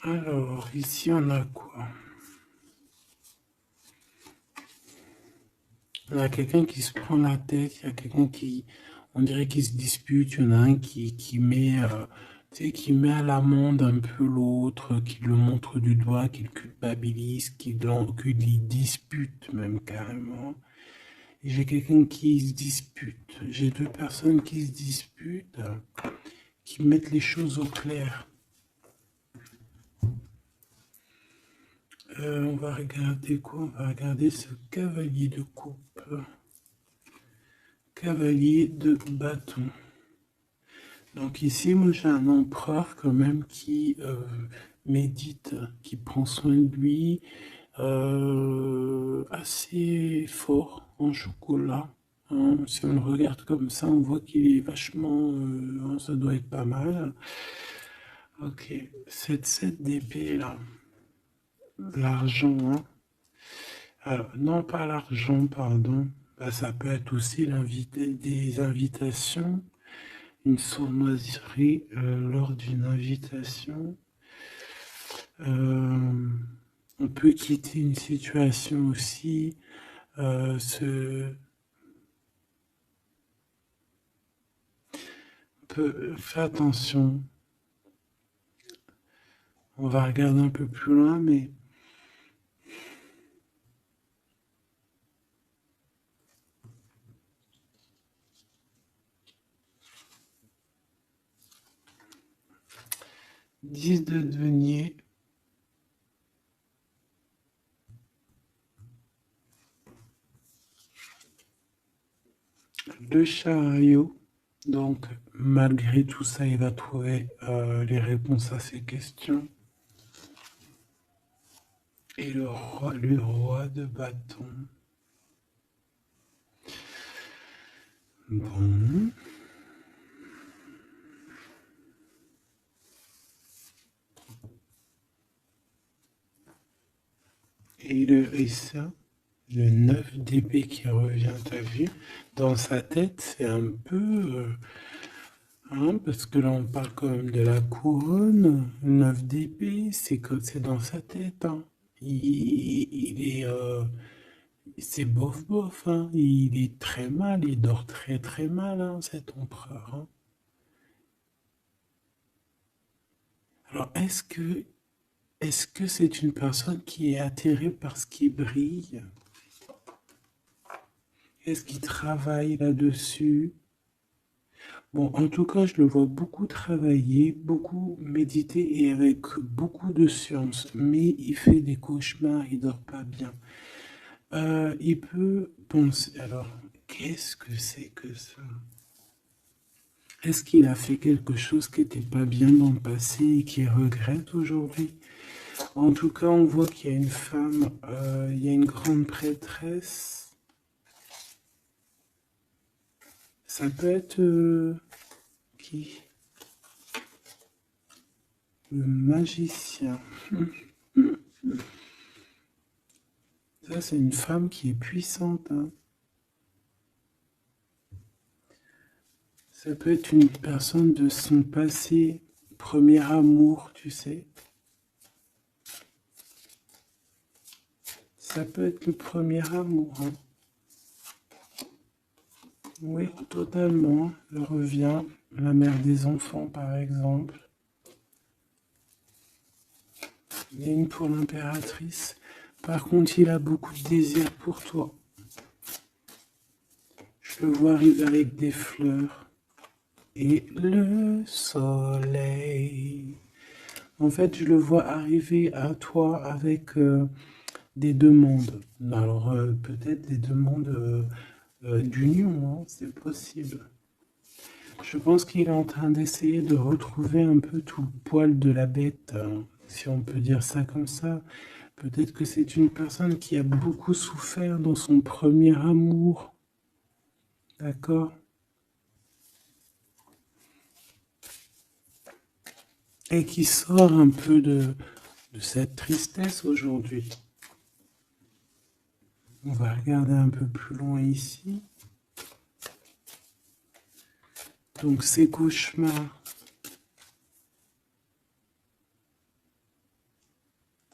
[SPEAKER 1] Alors, ici, on a quoi? On a quelqu'un qui se prend la tête, il y a quelqu'un qui, on dirait qu'il se dispute, il y en a un qui met, qui met à l'amende un peu l'autre, qui le montre du doigt, qui le culpabilise, qui le dispute même carrément. Et j'ai quelqu'un qui se dispute. J'ai deux personnes qui se disputent, qui mettent les choses au clair. On va regarder quoi? On va regarder ce cavalier de coupe. Cavalier de bâton. Donc ici, moi j'ai un empereur quand même qui médite, qui prend soin de lui, assez fort en chocolat. Hein. Si on le regarde comme ça, on voit qu'il est vachement... ça doit être pas mal. Ok, cette 7 d'épée là, l'argent, hein. Alors, non pas l'argent, pardon. Bah, ça peut être aussi des invitations, une sournoiserie lors d'une invitation. On peut quitter une situation aussi, faire attention. On va regarder un peu plus loin, mais 10 de denier. Le chariot. Donc, malgré tout ça, il va trouver les réponses à ses questions. Et le roi de bâton. Bon. Et ça, le 9 d'épée qui revient, t'as vu? Dans sa tête, c'est un peu... hein, parce que là, on parle quand même de la couronne. Le 9 d'épée, c'est dans sa tête. Hein. Il est... c'est bof bof, hein. Il est très mal, il dort très très mal, hein, cet empereur. Hein. Alors, est-ce que c'est une personne qui est attirée par ce qui brille? Est-ce qu'il travaille là-dessus? Bon, en tout cas, je le vois beaucoup travailler, beaucoup méditer et avec beaucoup de science. Mais il fait des cauchemars, il dort pas bien. Il peut penser. Alors, qu'est-ce que c'est que ça? Est-ce qu'il a fait quelque chose qui n'était pas bien dans le passé et qu'il regrette aujourd'hui? En tout cas, on voit qu'il y a une femme, il y a une grande prêtresse. Ça peut être qui? Le magicien. Ça, c'est une femme qui est puissante. Hein. Ça peut être une personne de son passé, premier amour, tu sais. Ça peut être le premier amour. Hein. Oui, totalement. Elle revient. La mère des enfants, par exemple. Il y a une pour l'impératrice. Par contre, il a beaucoup de désir pour toi. Je le vois arriver avec des fleurs. Et le soleil. En fait, je le vois arriver à toi avec des demandes. Alors, peut-être des demandes d'union, hein, c'est possible. Je pense qu'il est en train d'essayer de retrouver un peu tout le poil de la bête, hein, si on peut dire ça comme ça. Peut-être que c'est une personne qui a beaucoup souffert dans son premier amour. D'accord? Et qui sort un peu de cette tristesse aujourd'hui. On va regarder un peu plus loin ici. Donc ces cauchemars,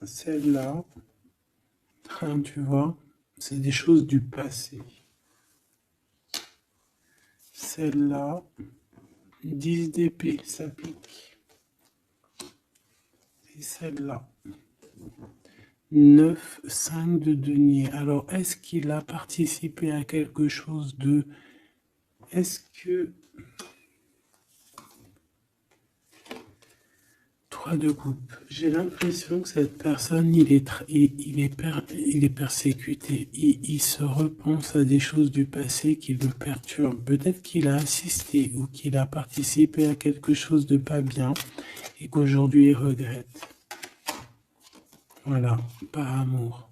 [SPEAKER 1] celle-là, tu vois, c'est des choses du passé. Celle-là, 10 d'épée, ça pique. Et celle-là, 9, 5 de denier. Alors, est-ce qu'il a participé à quelque chose de... Est-ce que... 3 de coupe. J'ai l'impression que cette personne, il est persécuté. Il se repense à des choses du passé qui le perturbent. Peut-être qu'il a assisté ou qu'il a participé à quelque chose de pas bien et qu'aujourd'hui il regrette. Voilà, par amour.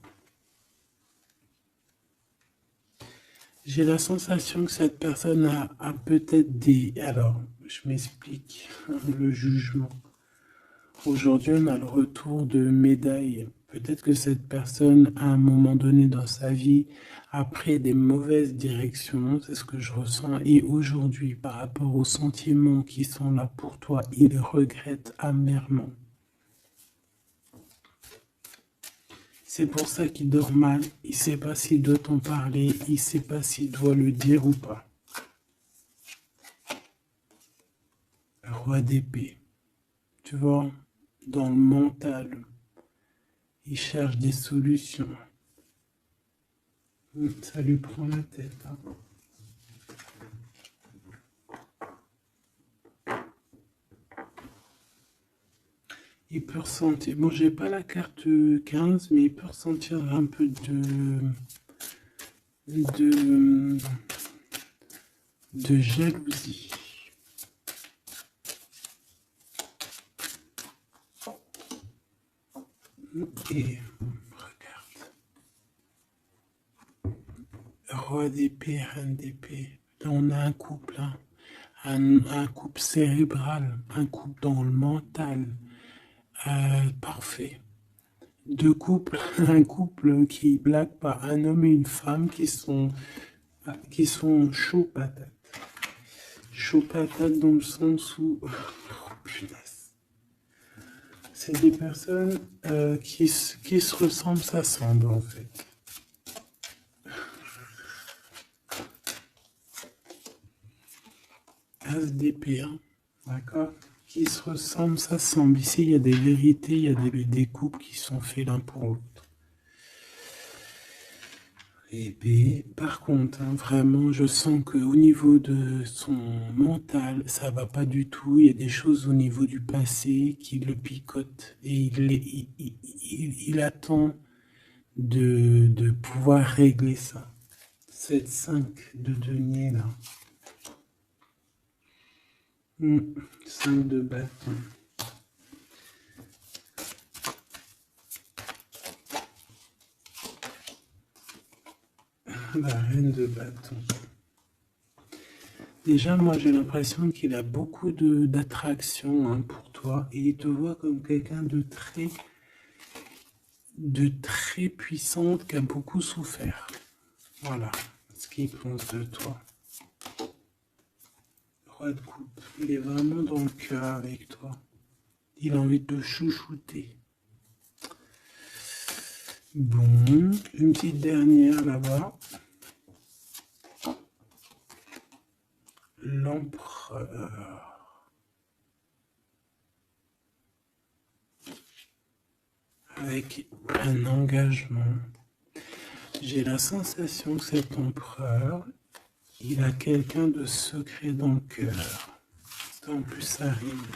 [SPEAKER 1] J'ai la sensation que cette personne a peut-être des... Alors, je m'explique. Le jugement. Aujourd'hui, on a le retour de médailles. Peut-être que cette personne, à un moment donné dans sa vie, a pris des mauvaises directions, c'est ce que je ressens. Et aujourd'hui, par rapport aux sentiments qui sont là pour toi, il regrette amèrement. C'est pour ça qu'il dort mal. Il ne sait pas s'il doit t'en parler. Il ne sait pas s'il doit le dire ou pas. Roi d'épée. Tu vois, dans le mental, il cherche des solutions. Ça lui prend la tête. Hein. Il peut ressentir. Bon, j'ai pas la carte 15, mais il peut ressentir un peu de, de jalousie. Et regarde. Roi d'épée, reine d'épée. Là, on a un couple, hein. Un couple cérébral, un couple dans le mental. Parfait. Deux couples, un couple qui blague pas, un homme et une femme qui sont chauds patates. Chauds patates dans le sens où... Oh, punaise. C'est des personnes qui se ressemblent, s'assemblent en fait. As d'épée, hein, d'accord? Qui se ressemblent, s'assemblent. Ici, il y a des vérités, il y a des couples qui sont faits l'un pour l'autre. Et par contre, hein, vraiment, je sens qu'au niveau de son mental, ça va pas du tout. Il y a des choses au niveau du passé qui le picotent et il attend de pouvoir régler ça. Cette 5 de denier là. 5 de bâton. La reine de bâton. Déjà, moi, j'ai l'impression qu'il a beaucoup d'attraction hein, pour toi et il te voit comme quelqu'un de très puissante qui a beaucoup souffert. Voilà ce qu'il pense de toi. Roi de coupe, il est vraiment dans le cœur avec toi. Il a envie de te chouchouter. Bon, une petite dernière là-bas. L'empereur. Avec un engagement. J'ai la sensation que cet empereur, il a quelqu'un de secret dans le cœur. En plus, ça rime.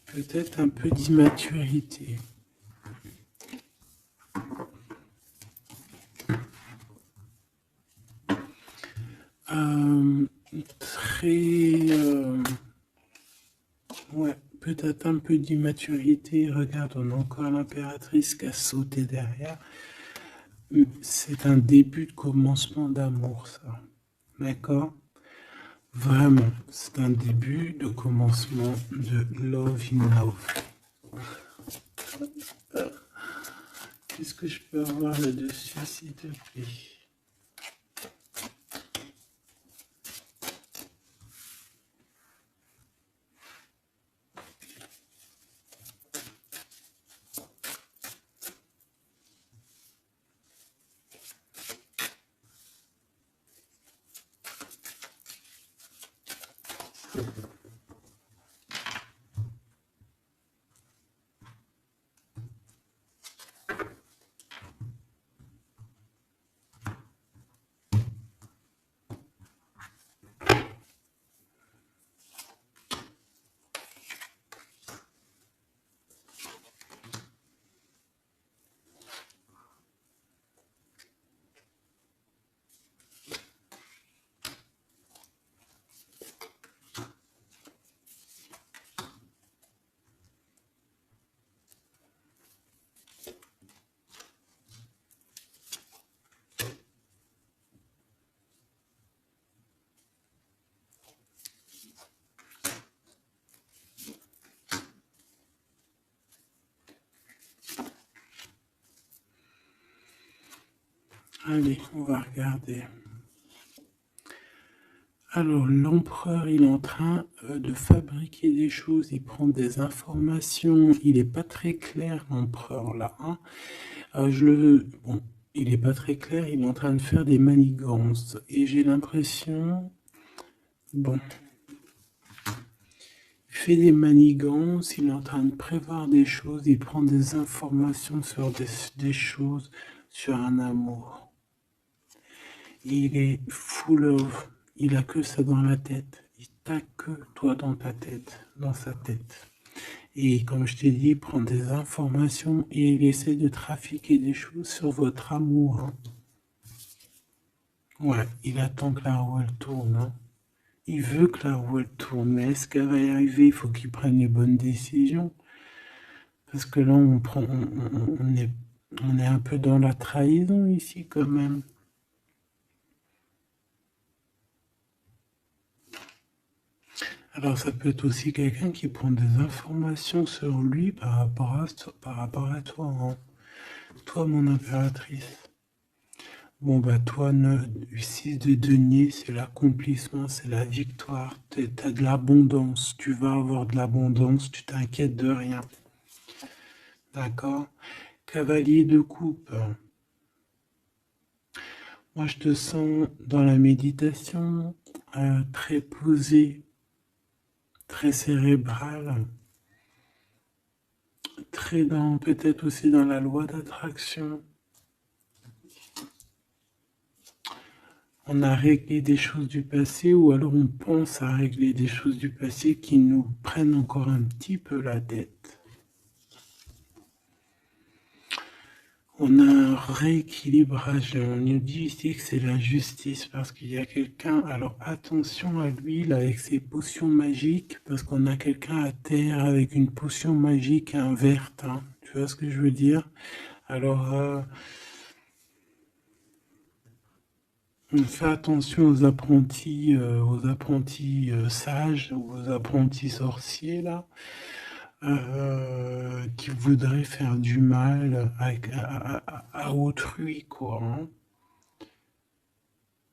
[SPEAKER 1] Peut-être un peu d'immaturité. Ouais, peut-être un peu d'immaturité. Regarde, on a encore l'impératrice qui a sauté derrière. C'est un début de commencement d'amour, ça. D'accord? Vraiment, c'est un début de commencement de love in love. Qu'est-ce que je peux avoir là-dessus, s'il te plaît? Allez, on va regarder. Alors, l'empereur, il est en train de fabriquer des choses, il prend des informations, il n'est pas très clair, l'empereur, là. Hein. Bon, il n'est pas très clair, il est en train de faire des manigances. Et j'ai l'impression... Bon. Il fait des manigances, il est en train de prévoir des choses, il prend des informations sur des choses, sur un amour. Il est full of... Il a que ça dans la tête. Il t'a que toi dans ta tête, dans sa tête. Et comme je t'ai dit, il prend des informations et il essaie de trafiquer des choses sur votre amour. Hein. Ouais, il attend que la roue elle tourne. Hein. Il veut que la roue elle tourne, mais est-ce qu'elle va y arriver? Il faut qu'il prenne les bonnes décisions. Parce que là, on est un peu dans la trahison ici quand même. Alors ça peut être aussi quelqu'un qui prend des informations sur lui par rapport à toi, hein. Toi, mon impératrice. Bon bah toi, 6 de denier, c'est l'accomplissement, c'est la victoire, t'as de l'abondance, tu vas avoir de l'abondance, tu t'inquiètes de rien. D'accord? Cavalier de coupe. Moi je te sens dans la méditation, très posé, très cérébral, très dans, peut-être aussi dans la loi d'attraction. On a réglé des choses du passé ou alors on pense à régler des choses du passé qui nous prennent encore un petit peu la tête. On a un rééquilibrage. On nous dit ici que c'est la justice parce qu'il y a quelqu'un. Alors attention à lui là, avec ses potions magiques parce qu'on a quelqu'un à terre avec une potion magique verte. Hein. Tu vois ce que je veux dire? Alors on fait attention aux apprentis sages ou aux apprentis sorciers là. Qui voudraient faire du mal à autrui, quoi. Hein.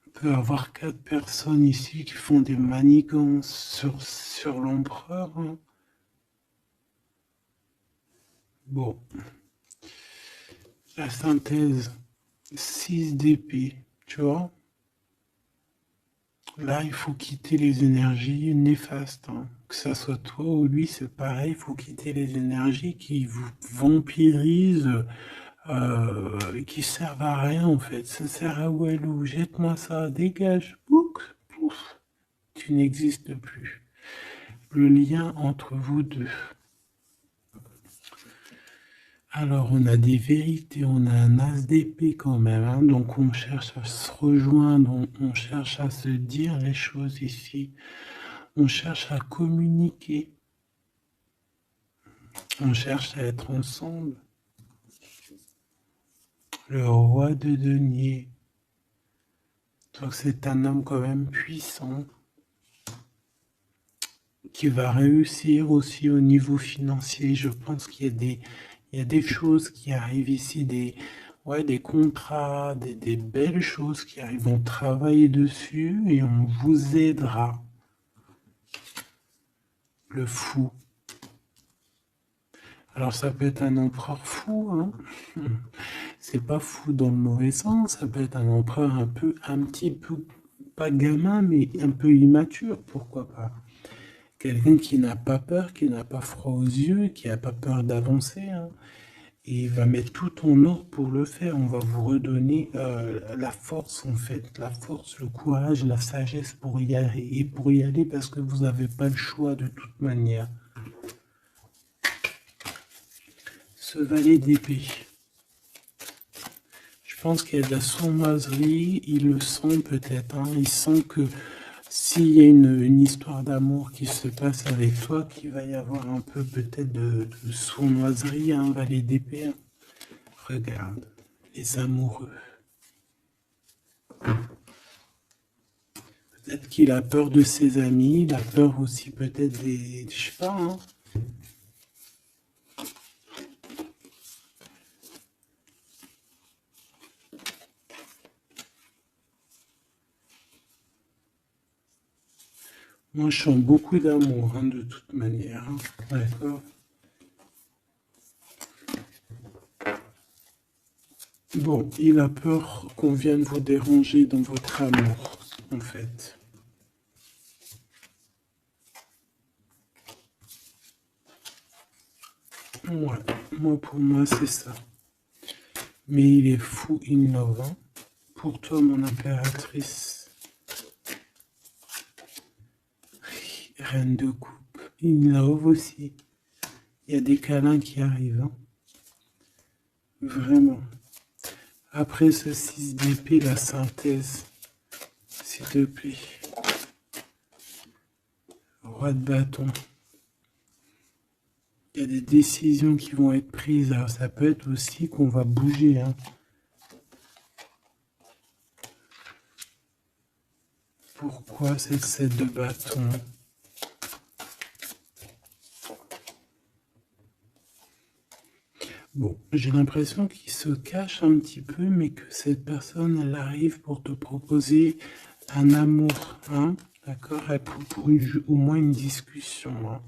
[SPEAKER 1] On peut avoir 4 personnes ici qui font des manigances sur l'empereur. Hein. Bon. La synthèse, 6 d'épée, tu vois. Là, il faut quitter les énergies néfastes. Hein. Que ça soit toi ou lui, c'est pareil. Il faut quitter les énergies qui vous vampirisent, qui servent à rien en fait. Ça sert à Walou. Jette-moi ça, dégage. Pouf, pouf. Tu n'existes plus. Le lien entre vous deux. Alors, on a des vérités, on a un as d'épée quand même, hein, donc on cherche à se rejoindre, on cherche à se dire les choses ici, on cherche à communiquer, on cherche à être ensemble. Le roi de denier, donc c'est un homme quand même puissant, qui va réussir aussi au niveau financier. Je pense qu'il y a des choses qui arrivent ici, des contrats, des belles choses qui arrivent. On travaille dessus et on vous aidera. Le fou. Alors ça peut être un empereur fou, hein. C'est pas fou dans le mauvais sens, ça peut être un empereur un petit peu, pas gamin, mais un peu immature, pourquoi pas. quelqu'un qui n'a pas peur, qui n'a pas froid aux yeux, qui n'a pas peur d'avancer, hein. Et il va mettre tout en ordre pour le faire. On va vous redonner la force, en fait. La force, le courage, la sagesse pour y aller. Et pour y aller parce que vous n'avez pas le choix de toute manière. Ce valet d'épée. Je pense qu'il y a de la sournoiserie. Il le sent peut-être. Hein. Il sent que s'il y a une histoire d'amour qui se passe avec toi, qu'il va y avoir un peu peut-être de sournoiserie, un valet d'épée. Hein. Regarde, les amoureux. Peut-être qu'il a peur de ses amis, il a peur aussi peut-être des... Je sais pas, hein. Moi, je sens beaucoup d'amour, hein, de toute manière. Hein. D'accord. Bon, il a peur qu'on vienne vous déranger dans votre amour, en fait. Ouais, moi, pour moi, c'est ça. Mais il est fou in love. Hein. Pour toi, mon impératrice. Reine de coupe. In love aussi. Il y a des câlins qui arrivent. Hein. Vraiment. Après ce 6 d'épée, la synthèse. S'il te plaît. Roi de bâton. Il y a des décisions qui vont être prises. Alors ça peut être aussi qu'on va bouger. Hein. Pourquoi c'est le 7 de bâton? Bon, j'ai l'impression qu'il se cache un petit peu, mais que cette personne, elle arrive pour te proposer un amour. Hein. D'accord? Pour au moins une discussion. Hein.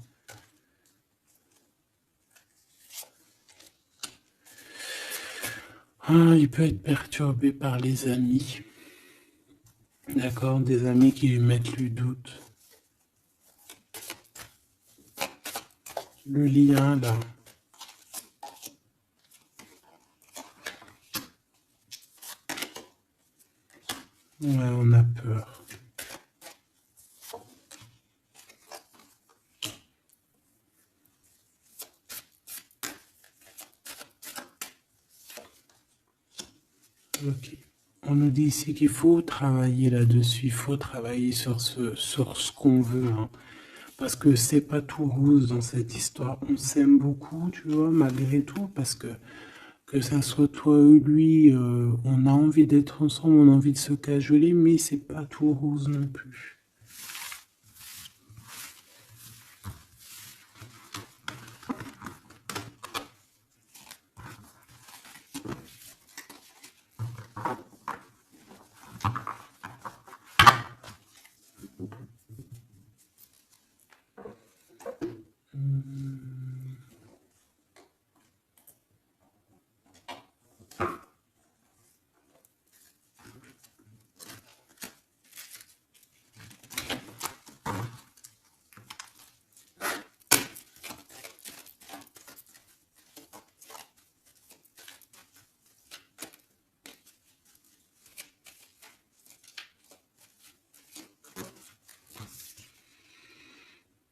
[SPEAKER 1] Ah, il peut être perturbé par les amis. D'accord? Des amis qui lui mettent le doute. Le lien, là. Ouais, on a peur. Ok. On nous dit ici qu'il faut travailler là-dessus, il faut travailler sur ce qu'on veut. Hein. Parce que c'est pas tout rose dans cette histoire. On s'aime beaucoup, tu vois, malgré tout, parce que ça soit toi ou lui, on a envie d'être ensemble, on a envie de se cajoler, mais c'est pas tout rose non plus.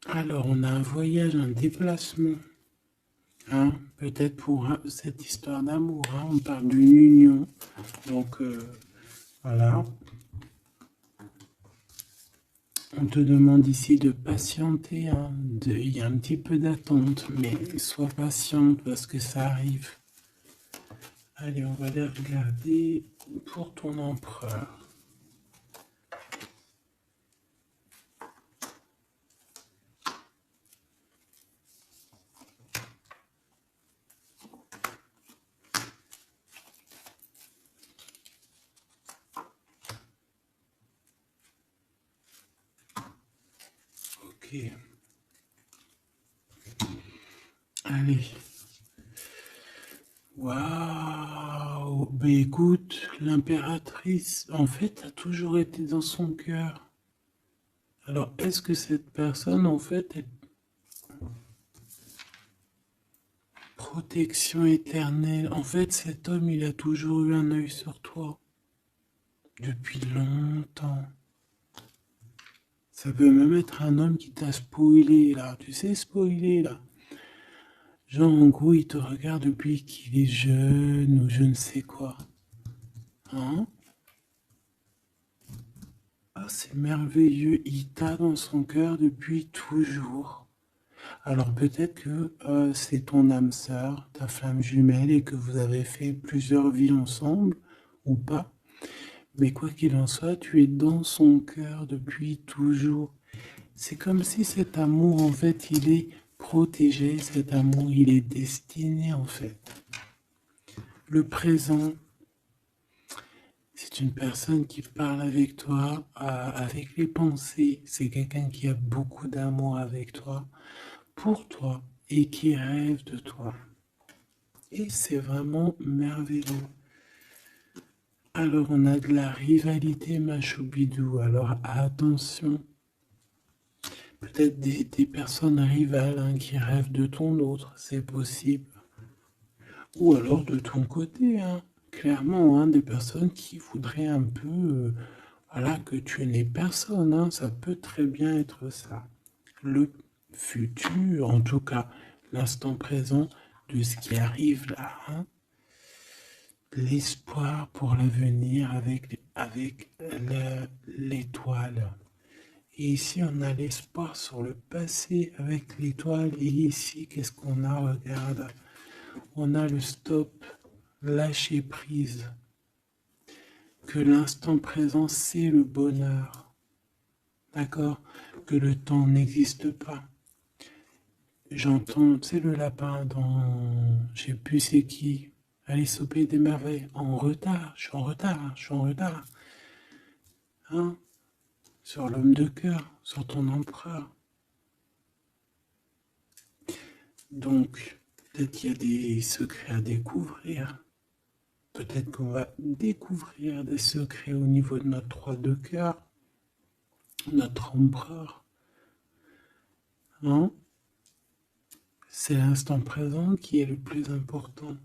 [SPEAKER 1] Alors, on a un voyage, un déplacement. Hein, peut-être pour cette histoire d'amour. Hein, on parle d'une union. Donc, voilà. On te demande ici de patienter. Hein, il y a un petit peu d'attente, mais sois patiente parce que ça arrive. Allez, on va aller regarder pour ton empereur. Ok. Allez. Waouh! Ben écoute, l'impératrice, en fait, a toujours été dans son cœur. Alors, est-ce que cette personne, en fait, est protection éternelle? En fait, cet homme, il a toujours eu un œil sur toi. Depuis longtemps. Ça peut même être un homme qui t'a spoilé, là. Tu sais, spoilé, là. Genre, en gros, il te regarde depuis qu'il est jeune ou je ne sais quoi. Hein? Ah, c'est merveilleux. Il t'a dans son cœur depuis toujours. Alors peut-être que c'est ton âme sœur, ta flamme jumelle, et que vous avez fait plusieurs vies ensemble, ou pas. Mais quoi qu'il en soit, tu es dans son cœur depuis toujours. C'est comme si cet amour, en fait, il est protégé, cet amour, il est destiné, en fait. Le présent, c'est une personne qui parle avec toi, avec les pensées. C'est quelqu'un qui a beaucoup d'amour avec toi, pour toi, et qui rêve de toi. Et c'est vraiment merveilleux. Alors, on a de la rivalité, ma choubidou. Alors, attention. Peut-être des personnes rivales hein, qui rêvent de ton autre, c'est possible. Ou alors de ton côté, hein, clairement, hein, des personnes qui voudraient un peu voilà, que tu n'aies personne. Hein, ça peut très bien être ça. Le futur, en tout cas, l'instant présent de ce qui arrive là. Hein, l'espoir pour l'avenir avec l'étoile. Et ici, on a l'espoir sur le passé avec l'étoile. Et ici, qu'est-ce qu'on a? Regarde. On a le stop, lâcher prise. Que l'instant présent, c'est le bonheur. D'accord? Que le temps n'existe pas. J'entends, tu sais, le lapin dans. Je sais plus c'est qui. Alice au pays des merveilles. En retard, je suis en retard, je suis en retard. Hein? Sur l'homme de cœur, sur ton empereur. Donc, peut-être qu'il y a des secrets à découvrir. Peut-être qu'on va découvrir des secrets au niveau de notre roi de cœur, notre empereur. Hein? C'est l'instant présent qui est le plus important.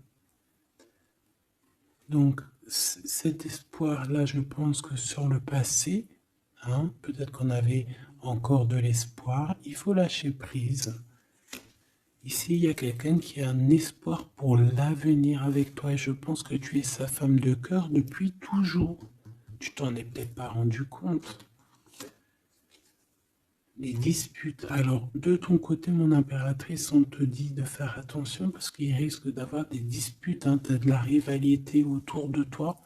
[SPEAKER 1] Donc, cet espoir-là, je pense que sur le passé, hein, peut-être qu'on avait encore de l'espoir, il faut lâcher prise. Ici, il y a quelqu'un qui a un espoir pour l'avenir avec toi et je pense que tu es sa femme de cœur depuis toujours. Tu t'en es peut-être pas rendu compte. Les disputes. Alors, de ton côté, mon impératrice, on te dit de faire attention parce qu'il risque d'avoir des disputes. Hein. Tu as de la rivalité autour de toi.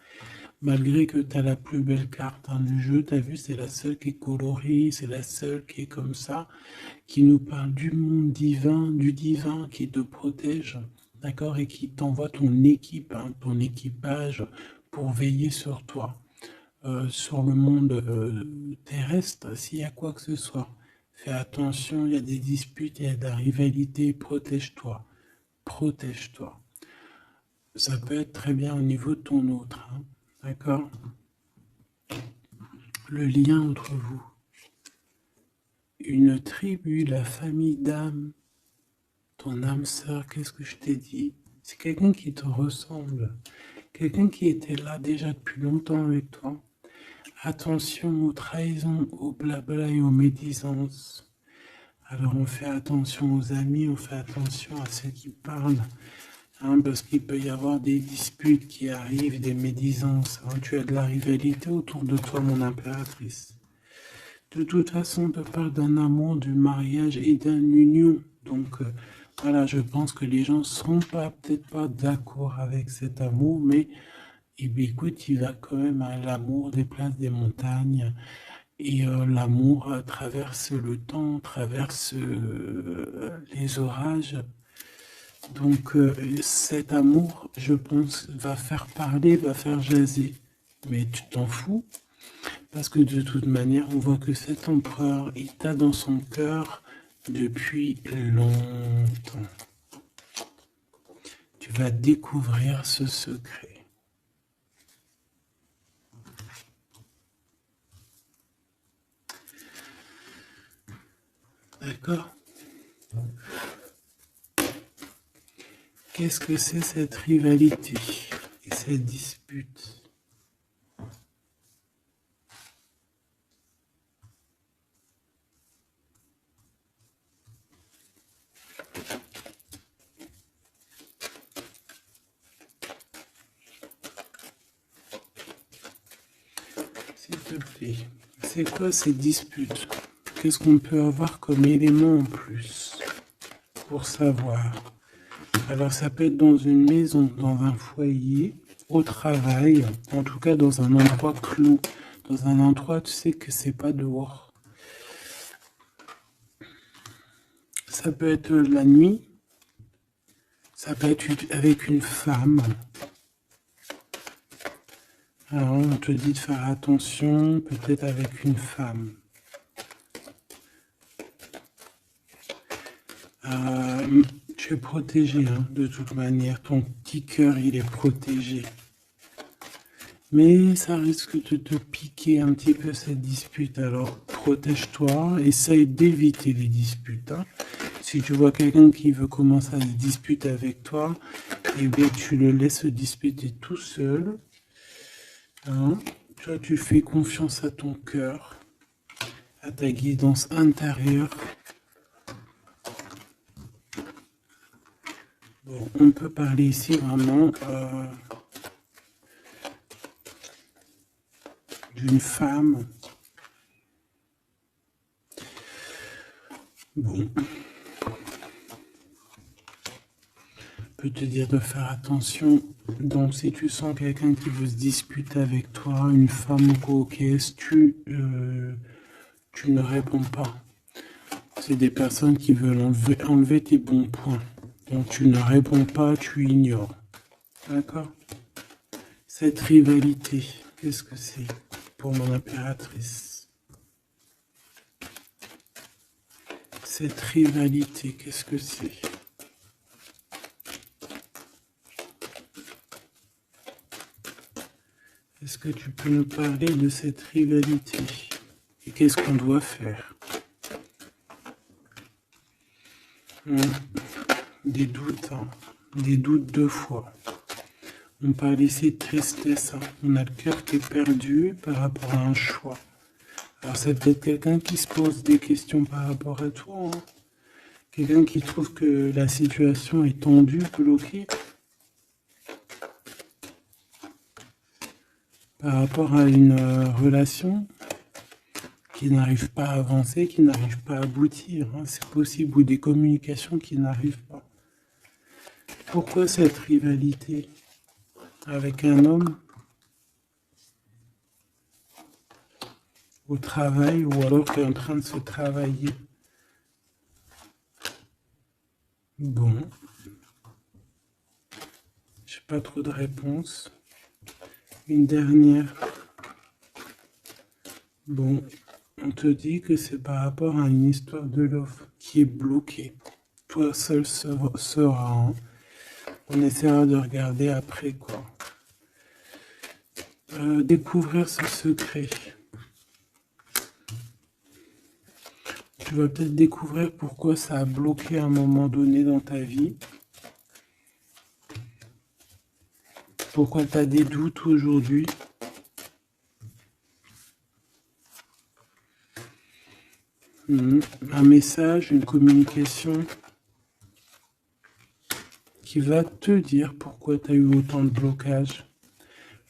[SPEAKER 1] Malgré que tu as la plus belle carte hein, du jeu, tu as vu, c'est la seule qui est colorée, c'est la seule qui est comme ça, qui nous parle du monde divin, du divin qui te protège, d'accord, et qui t'envoie ton équipe, hein, ton équipage pour veiller sur toi, sur le monde terrestre, s'il y a quoi que ce soit. Fais attention, il y a des disputes, il y a de la rivalité, protège-toi, protège-toi. Ça peut être très bien au niveau de ton autre, hein, d'accord? Le lien entre vous. Une tribu, la famille d'âme, ton âme sœur, qu'est-ce que je t'ai dit? C'est quelqu'un qui te ressemble, quelqu'un qui était là déjà depuis longtemps avec toi. Attention aux trahisons, aux blabla et aux médisances. Alors on fait attention aux amis, on fait attention à ceux qui parlent, hein, parce qu'il peut y avoir des disputes qui arrivent, des médisances. Hein. Tu as de la rivalité autour de toi, mon impératrice. De toute façon, on te parle d'un amour, du mariage et d'une union. Donc voilà, je pense que les gens ne seront pas peut-être pas d'accord avec cet amour, mais eh bien, écoute, il va quand même à l'amour des places des montagnes. Et l'amour traverse le temps, traverse les orages. Donc cet amour, je pense, va faire parler, va faire jaser. Mais tu t'en fous, parce que de toute manière, on voit que cet empereur, il t'a dans son cœur depuis longtemps. Tu vas découvrir ce secret. D'accord? Qu'est-ce que c'est cette rivalité et cette dispute? S'il te plaît, c'est quoi ces disputes? Qu'est-ce qu'on peut avoir comme élément en plus pour savoir? Alors ça peut être dans une maison, dans un foyer, au travail, en tout cas dans un endroit clos, dans un endroit tu sais que c'est pas dehors. Ça peut être la nuit, ça peut être avec une femme. Alors on te dit de faire attention, peut-être avec une femme. Tu es protégé, hein, de toute manière. Ton petit cœur, il est protégé. Mais ça risque de te piquer un petit peu cette dispute. Alors protège-toi, essaye d'éviter les disputes. Hein. Si tu vois quelqu'un qui veut commencer à se disputer avec toi, eh bien tu le laisses se disputer tout seul. Hein. Toi, tu fais confiance à ton cœur, à ta guidance intérieure. Bon, on peut parler ici vraiment d'une femme. Bon. Peut te dire de faire attention. Donc, si tu sens quelqu'un qui veut se disputer avec toi, une femme ou coquette, tu ne réponds pas. C'est des personnes qui veulent enlever tes bons points. Donc, tu ne réponds pas, tu ignores. D'accord? Cette rivalité, qu'est-ce que c'est pour mon impératrice? Cette rivalité, qu'est-ce que c'est? Est-ce que tu peux nous parler de cette rivalité? Et qu'est-ce qu'on doit faire? Des doutes, hein. Des doutes deux fois. On parle ici de tristesse. Hein. On a le cœur qui est perdu par rapport à un choix. Alors c'est peut-être quelqu'un qui se pose des questions par rapport à toi. Hein. Quelqu'un qui trouve que la situation est tendue, bloquée. Par rapport à une relation qui n'arrive pas à avancer, qui n'arrive pas à aboutir. Hein. C'est possible. Ou des communications qui n'arrivent pas. Pourquoi cette rivalité avec un homme au travail ou alors tu es en train de se travailler? Bon, j'ai pas trop de réponses. Une dernière. Bon, on te dit que c'est par rapport à une histoire de love qui est bloquée. Toi seul sera. Hein. On essaiera de regarder après quoi. Découvrir ce secret. Tu vas peut-être découvrir pourquoi ça a bloqué à un moment donné dans ta vie. Pourquoi tu as des doutes aujourd'hui. Un message, une communication qui va te dire pourquoi tu as eu autant de blocages,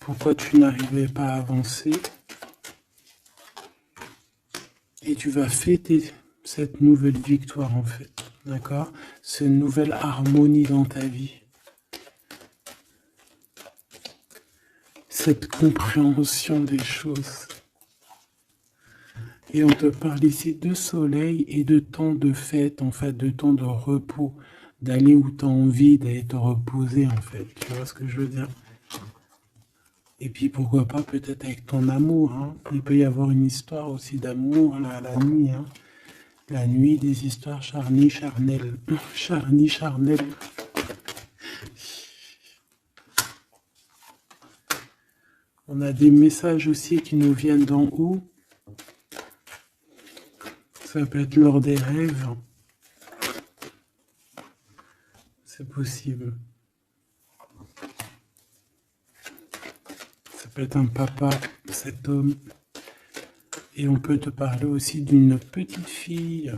[SPEAKER 1] pourquoi tu n'arrivais pas à avancer. Et tu vas fêter cette nouvelle victoire en fait, d'accord? Cette nouvelle harmonie dans ta vie. Cette compréhension des choses. Et on te parle ici de soleil et de temps de fête, en fait, de temps de repos, d'aller où tu as envie, d'aller te reposer, en fait. Tu vois ce que je veux dire? Et puis pourquoi pas peut-être avec ton amour. Hein. Il peut y avoir une histoire aussi d'amour là, la nuit. Hein. La nuit, des histoires charnies, charnelles. Charnies, charnelles. On a des messages aussi qui nous viennent d'en haut. Ça peut être lors des rêves. C'est possible. Ça peut être un papa, cet homme. Et on peut te parler aussi d'une petite fille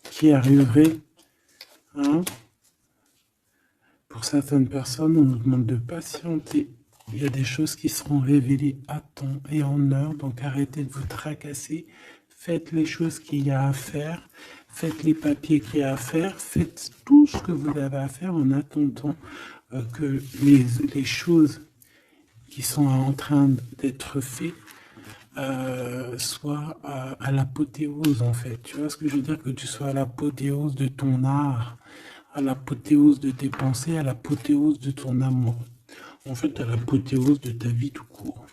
[SPEAKER 1] qui arriverait. Hein. Pour certaines personnes, on nous demande de patienter. Il y a des choses qui seront révélées à temps et en heure, donc arrêtez de vous tracasser. Faites les choses qu'il y a à faire, faites les papiers qu'il y a à faire, faites tout ce que vous avez à faire en attendant que les choses qui sont en train d'être faites soient à l'apothéose en fait. Tu vois ce que je veux dire? Que tu sois à l'apothéose de ton art, à l'apothéose de tes pensées, à l'apothéose de ton amour. En fait, à l'apothéose de ta vie tout court.